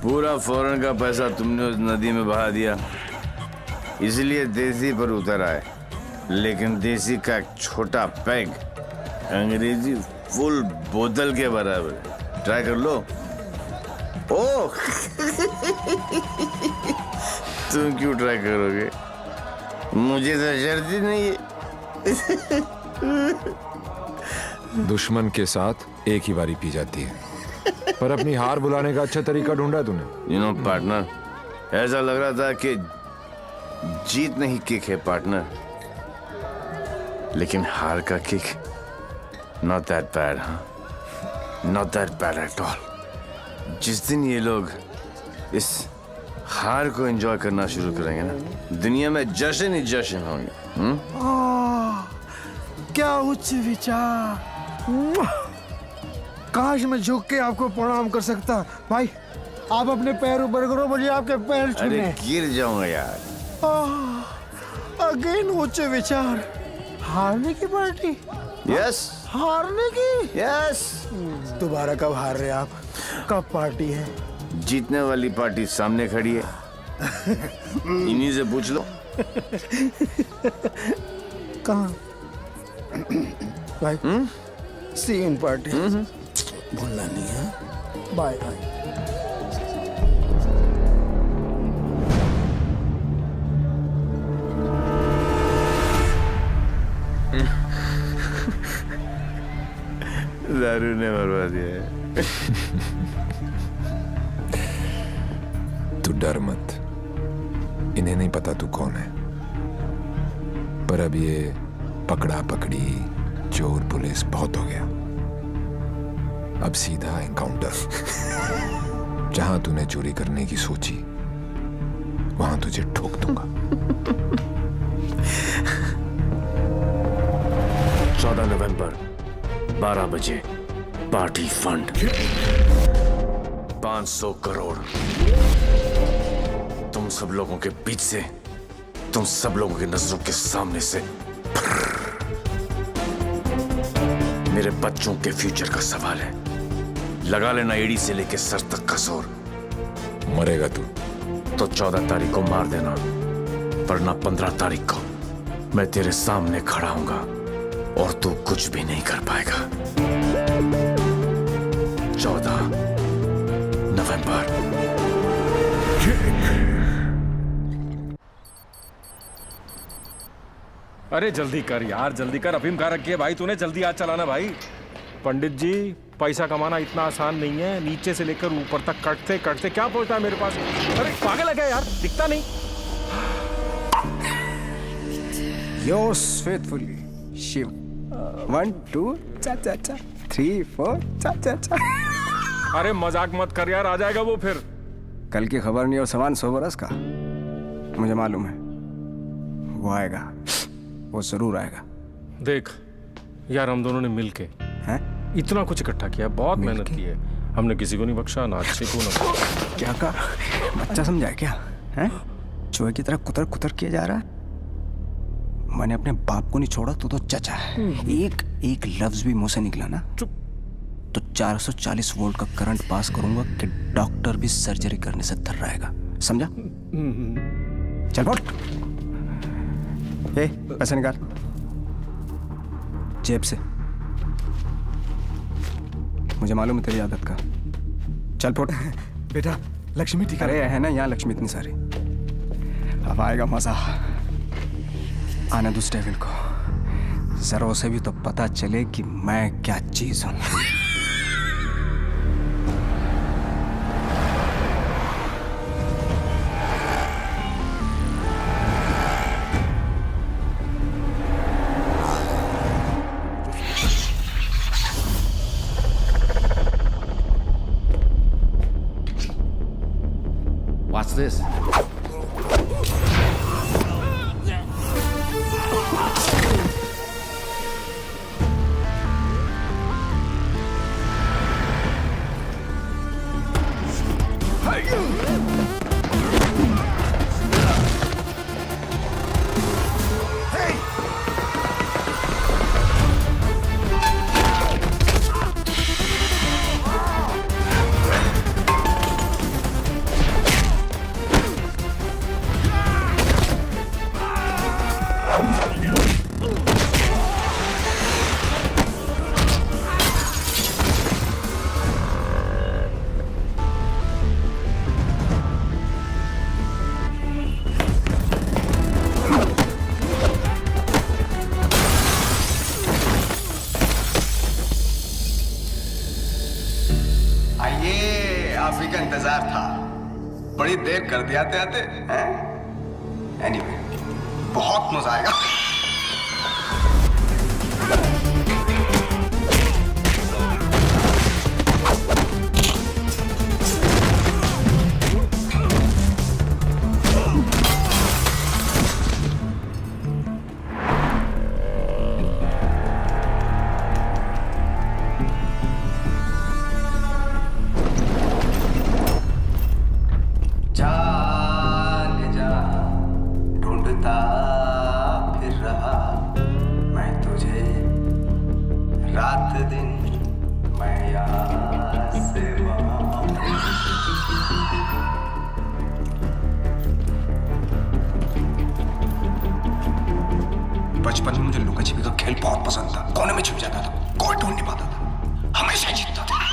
Speaker 8: पूरा फौरन का पैसा तुमने उस नदी में बहा दिया, इसलिए देसी पर उतर आए। लेकिन देसी का एक छोटा पैग अंग्रेजी फुल बोतल के बराबर है। ट्राई कर लो। ओह तुम क्यों ट्राई करोगे? मुझे तो शर्त ही नहीं है।
Speaker 2: दुश्मन के साथ एक ही बारी पी जाती है, पर अपनी हार बुलाने का अच्छा तरीका ढूंढा तूने।
Speaker 8: यू नो पार्टनर, ऐसा लग रहा था कि जीत नहीं किक है पार्टनर, लेकिन हार का किक नॉट दैट बैड। हाँ, not that bad at all. जिस दिन ये लोग इस हार को एंजॉय करना शुरू करेंगे ना, दुनिया में जश्न ही जश्न होंगे।
Speaker 3: क्या उच्च विचार! काश मैं झुक के आपको प्रणाम कर सकता। भाई आप अपने पैर ऊपर करो, मुझे आपके पैर छूने।
Speaker 8: अरे गिर जाऊंगा यार।
Speaker 3: अगेन उच्च विचार। हारने की पार्टी?
Speaker 8: यस।
Speaker 3: हारने की?
Speaker 8: यस।
Speaker 3: दोबारा कब हार रहे आप? कब पार्टी है?
Speaker 8: जीतने वाली पार्टी सामने खड़ी है, इन्हीं से पूछ लो।
Speaker 3: कहाँ? भाई सी इन पार्टी। भूलना नहीं है। Bye bye.
Speaker 8: दारू ने मरवा दिया है।
Speaker 2: तू डर मत, इन्हें नहीं पता तू कौन है। पर अब ये पकड़ा पकड़ी, चोर पुलिस बहुत हो गया। अब सीधा एनकाउंटर। जहां तूने चोरी करने की सोची, वहां तुझे ठोक दूंगा।
Speaker 9: 14 नवंबर 12 बजे पार्टी फंड 500 करोड़ तुम सब लोगों के बीच से, तुम सब लोगों की नजरों के सामने से। मेरे बच्चों के फ्यूचर का सवाल है, लगा लेना एड़ी से लेके सर तक का जोर।
Speaker 2: मरेगा तू
Speaker 9: तो 14 तारीख को मार देना, वरना 15 तारीख को मैं तेरे सामने खड़ा हूंगा और तू कुछ भी नहीं कर पाएगा। 14 नवंबर।
Speaker 5: अरे जल्दी कर यार, जल्दी कर। अफीम कहाँ रखी है भाई तूने? जल्दी आज चलाना भाई। पंडित जी, पैसा कमाना इतना आसान नहीं है। नीचे से लेकर ऊपर तक कटते कटते क्या पहुंचता है मेरे पास? अरे पागल है क्या यार? दिखता नहीं।
Speaker 20: Yours faithfully, Shiv. 1 2 चा चा चा 3 4 चा चा चा।
Speaker 5: अरे मजाक मत कर यार, आ जाएगा वो फिर।
Speaker 20: कल की खबर नहीं और सामान 100 बरस का, मुझे मालूम है वो आएगा, वो जरूर आएगा।
Speaker 5: देख यार, हम दोनों ने मिलके
Speaker 20: हैं
Speaker 5: इतना कुछ इकट्ठा किया, बहुत मेहनत की है हमने, किसी को नहीं बख्शा, ना अच्छे को ना।
Speaker 20: क्या कहा? बच्चा समझा है क्या? हैं? चूहे की तरह कुतर कुतर किया जा रहा है। मैंने अपने बाप को नहीं छोड़ा, तो चचा है। एक लफ्ज भी मुंह से निकला ना तो 440 वोल्ट का करंट पास करूंगा कि डॉक्टर भी सर्जरी करने से थर रहेगा, समझा? चल बोल। पैसे निकाल जेब से, मुझे मालूम है तेरी आदत का। चल फोट।
Speaker 11: बेटा लक्ष्मी ठीक
Speaker 20: अरे है ना यहाँ लक्ष्मी इतनी सारी, अब आएगा मजा। आने दो उस डेविल को, जरा उसे भी तो पता चले कि मैं क्या चीज हूं।
Speaker 4: What's this?
Speaker 20: आप ही का इंतजार था, बड़ी देर कर दिया आते हैं। एनीवे, बहुत मजा आएगा। बचपन में मुझे लुका छिपी का खेल बहुत पसंद था। कोने में छुप जाता था, कोई ढूंढ नहीं पाता था, हमेशा जीतता था।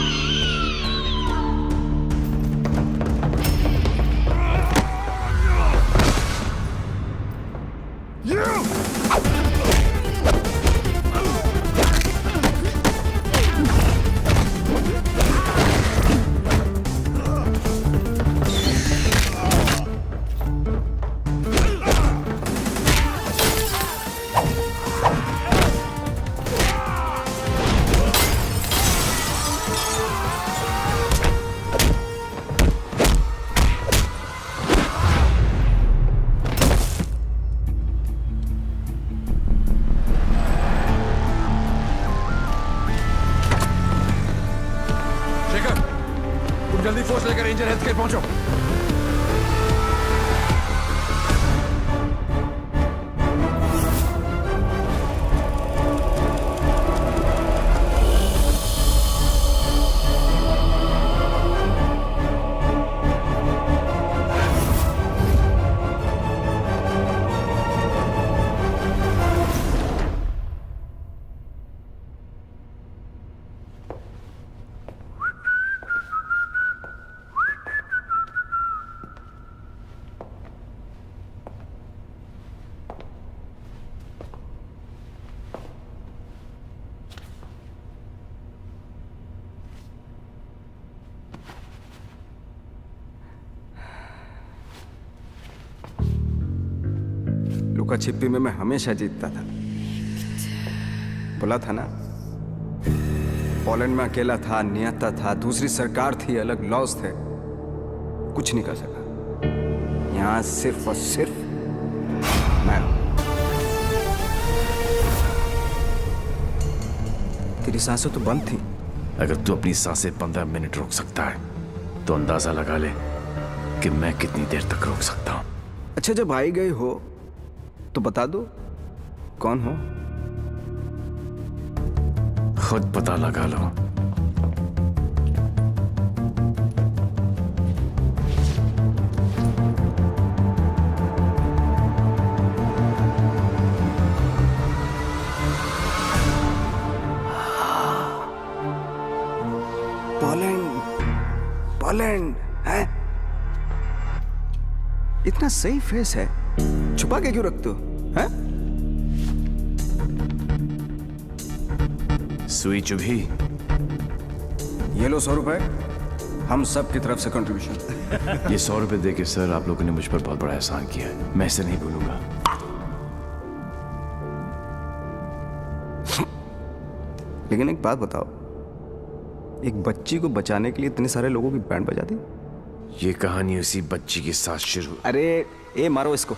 Speaker 2: जल्दी फोर्स लेकर रेंजर हेल्थ केयर पहुंचो।
Speaker 20: लुका छिपी में मैं हमेशा जीतता था। बोला था ना, पोलैंड में अकेला था, नियता था, दूसरी सरकार थी, अलग लॉज थे, कुछ नहीं कर सका। यहां सिर्फ और सिर्फ मैं। तेरी सांसें तो बंद थी।
Speaker 9: अगर तू अपनी सांसें 15 मिनट रोक सकता है तो अंदाजा लगा ले कि मैं कितनी देर तक रोक सकता हूं।
Speaker 20: अच्छा, जब आई गई हो तो बता दो कौन हो।
Speaker 9: खुद पता लगा लो।
Speaker 20: पोलैंड है? इतना सही फेस है, छुपा के क्यों रखते हो? हैं?
Speaker 9: सुई चुभी।
Speaker 20: ये लो 100 रुपए, हम सब की तरफ से कंट्रीब्यूशन।
Speaker 9: ये 100 रुपए देके सर आप लोगों ने मुझ पर बहुत बड़ा एहसान किया है, मैं इसे नहीं भूलूंगा।
Speaker 20: लेकिन एक बात बताओ, एक बच्ची को बचाने के लिए इतने सारे लोगों की बैंड बजा दी?
Speaker 9: ये कहानी उसी बच्ची के साथ शुरू।
Speaker 20: अरे ए मारो इसको।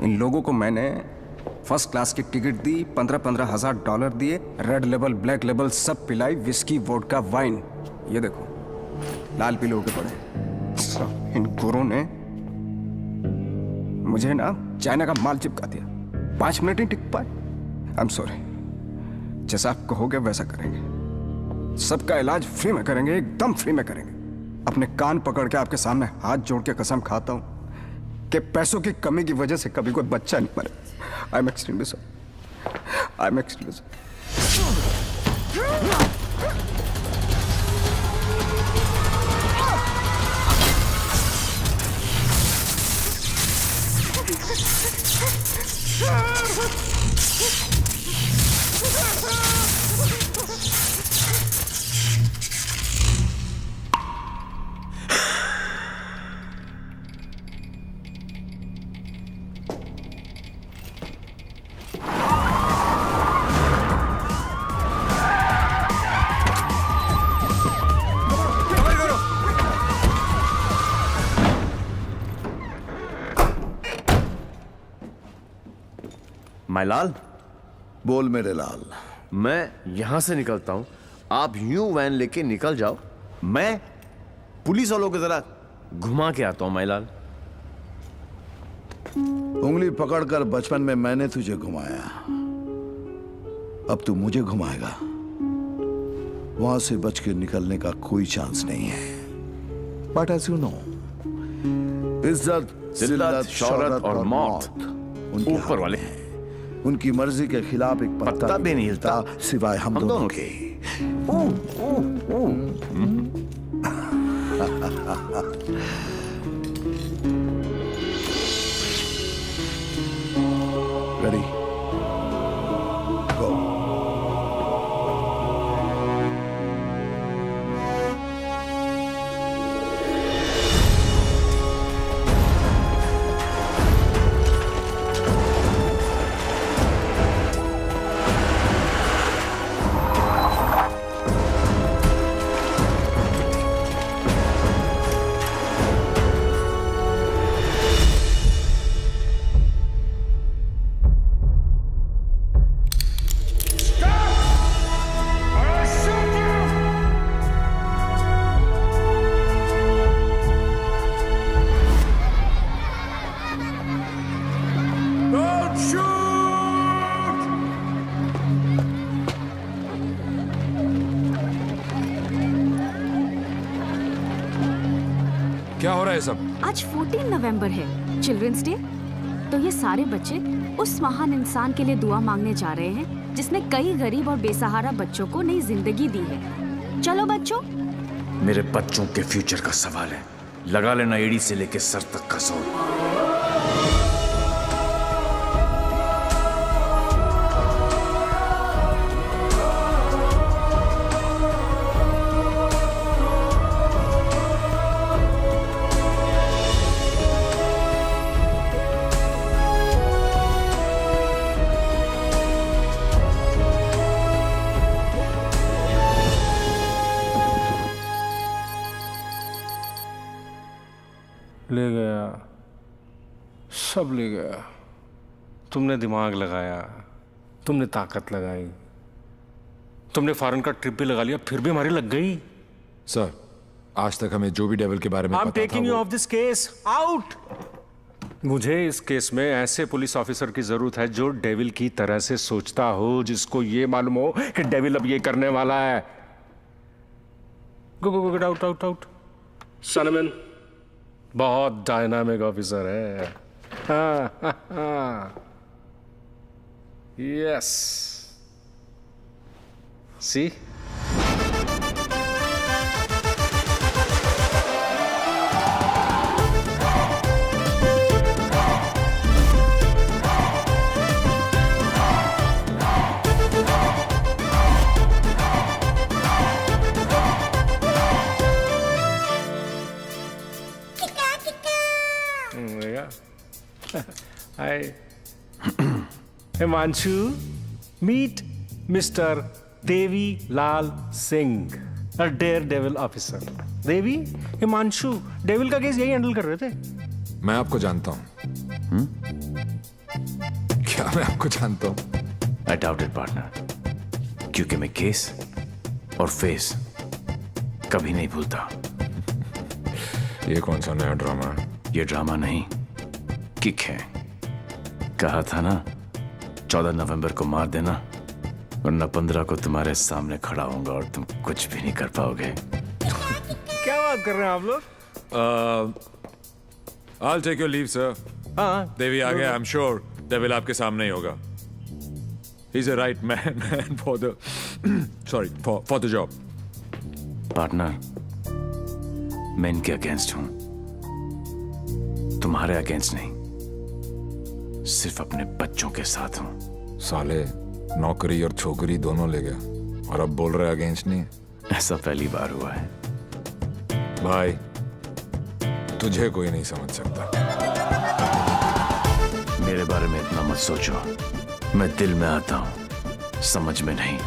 Speaker 20: इन लोगों को मैंने फर्स्ट क्लास की टिकट दी, 15-15 हजार डॉलर दिए, रेड लेबल ब्लैक लेबल सब पिलाई, विस्की वोडका वाइन। ये देखो लाल पीले होके पड़े। इन गुरों ने मुझे ना चाइना का माल चिपका दिया, 5 मिनट ही टिक पाए। आई एम सॉरी, जैसा आप कहोगे वैसा करेंगे। सबका इलाज फ्री में करेंगे, एकदम फ्री में करेंगे। अपने कान पकड़ के आपके सामने हाथ जोड़ के कसम खाता हूं कि पैसों की कमी की वजह से कभी कोई बच्चा नहीं मरे। I am extremely sorry, I am extremely
Speaker 4: my लाल।
Speaker 11: बोल मेरे लाल।
Speaker 4: मैं यहां से निकलता हूं, आप यूं वैन लेके निकल जाओ, मैं पुलिस वालों की तरह घुमा के आता हूं माय लाल।
Speaker 11: उंगली पकड़कर बचपन में मैंने तुझे घुमाया, अब तू मुझे घुमाएगा। वहां से बच के निकलने का कोई चांस नहीं है। बट एज यू नो, इज्जत, जिल्लत, शौहरत और मौत
Speaker 4: ऊपर वाले हैं।
Speaker 11: उनकी मर्जी के खिलाफ एक पत्ता भी नहीं हिलता सिवाय हम दोनों के। रेडी, गो।
Speaker 12: क्या हो रहा है सब?
Speaker 6: आज 14 नवंबर है, चिल्ड्रंस डे। तो ये सारे बच्चे उस महान इंसान के लिए दुआ मांगने जा रहे हैं जिसने कई गरीब और बेसहारा बच्चों को नई जिंदगी दी है। चलो बच्चों।
Speaker 9: मेरे बच्चों के फ्यूचर का सवाल है, लगा लेना एड़ी से लेके सर तक का जोर।
Speaker 5: ले गया, सब ले गया। तुमने दिमाग लगाया, तुमने ताकत लगाई, तुमने फॉरेन का ट्रिप भी लगा लिया, फिर भी हमारी लग गई।
Speaker 2: सर, आज तक हमें जो भी डेविल के बारे में
Speaker 5: I'm
Speaker 2: पता था
Speaker 5: taking you
Speaker 2: वो...
Speaker 5: off this case. Out! मुझे इस केस में ऐसे पुलिस ऑफिसर की जरूरत है जो डेविल की तरह से सोचता हो, जिसको ये मालूम हो कि डेविल अब ये करने वाला है। गो गो गो, गेट आउट आउट आउट। सनमैन बहुत डायनामिक ऑफिसर है। Yes, C Hi. Himanshu, meet Mr. Devi Lal Singh, a daredevil officer. Devi, Himanshu, devil का केस यही हैंडल कर रहे थे।
Speaker 2: मैं आपको जानता हूं। क्या मैं आपको जानता हूं?
Speaker 9: I doubt it, partner. क्योंकि मैं केस और फेस कभी नहीं भूलता।
Speaker 2: ये कौन सा नया ड्रामा है?
Speaker 9: ये ड्रामा नहीं, किक है। कहा था ना 14 नवंबर को मार देना, वरना 15 को तुम्हारे सामने खड़ा होऊंगा और तुम कुछ भी नहीं कर पाओगे।
Speaker 5: क्या बात कर रहे हैं आप लोग?
Speaker 12: I'll take your leave, sir.
Speaker 5: हाँ,
Speaker 12: देवी आ गया। I'm sure डेविल आपके सामने ही होगा। He's a right man for the for the job.
Speaker 9: Partner, मैं इनके अगेंस्ट हूं, तुम्हारे अगेंस्ट नहीं, सिर्फ अपने बच्चों के साथ हूं।
Speaker 2: साले नौकरी और छोकरी दोनों ले गया और अब बोल रहे अगेंस्ट नहीं।
Speaker 9: ऐसा पहली बार हुआ है।
Speaker 2: भाई, तुझे कोई नहीं समझ सकता।
Speaker 9: मेरे बारे में इतना मत सोचो, मैं दिल में आता हूं, समझ में नहीं।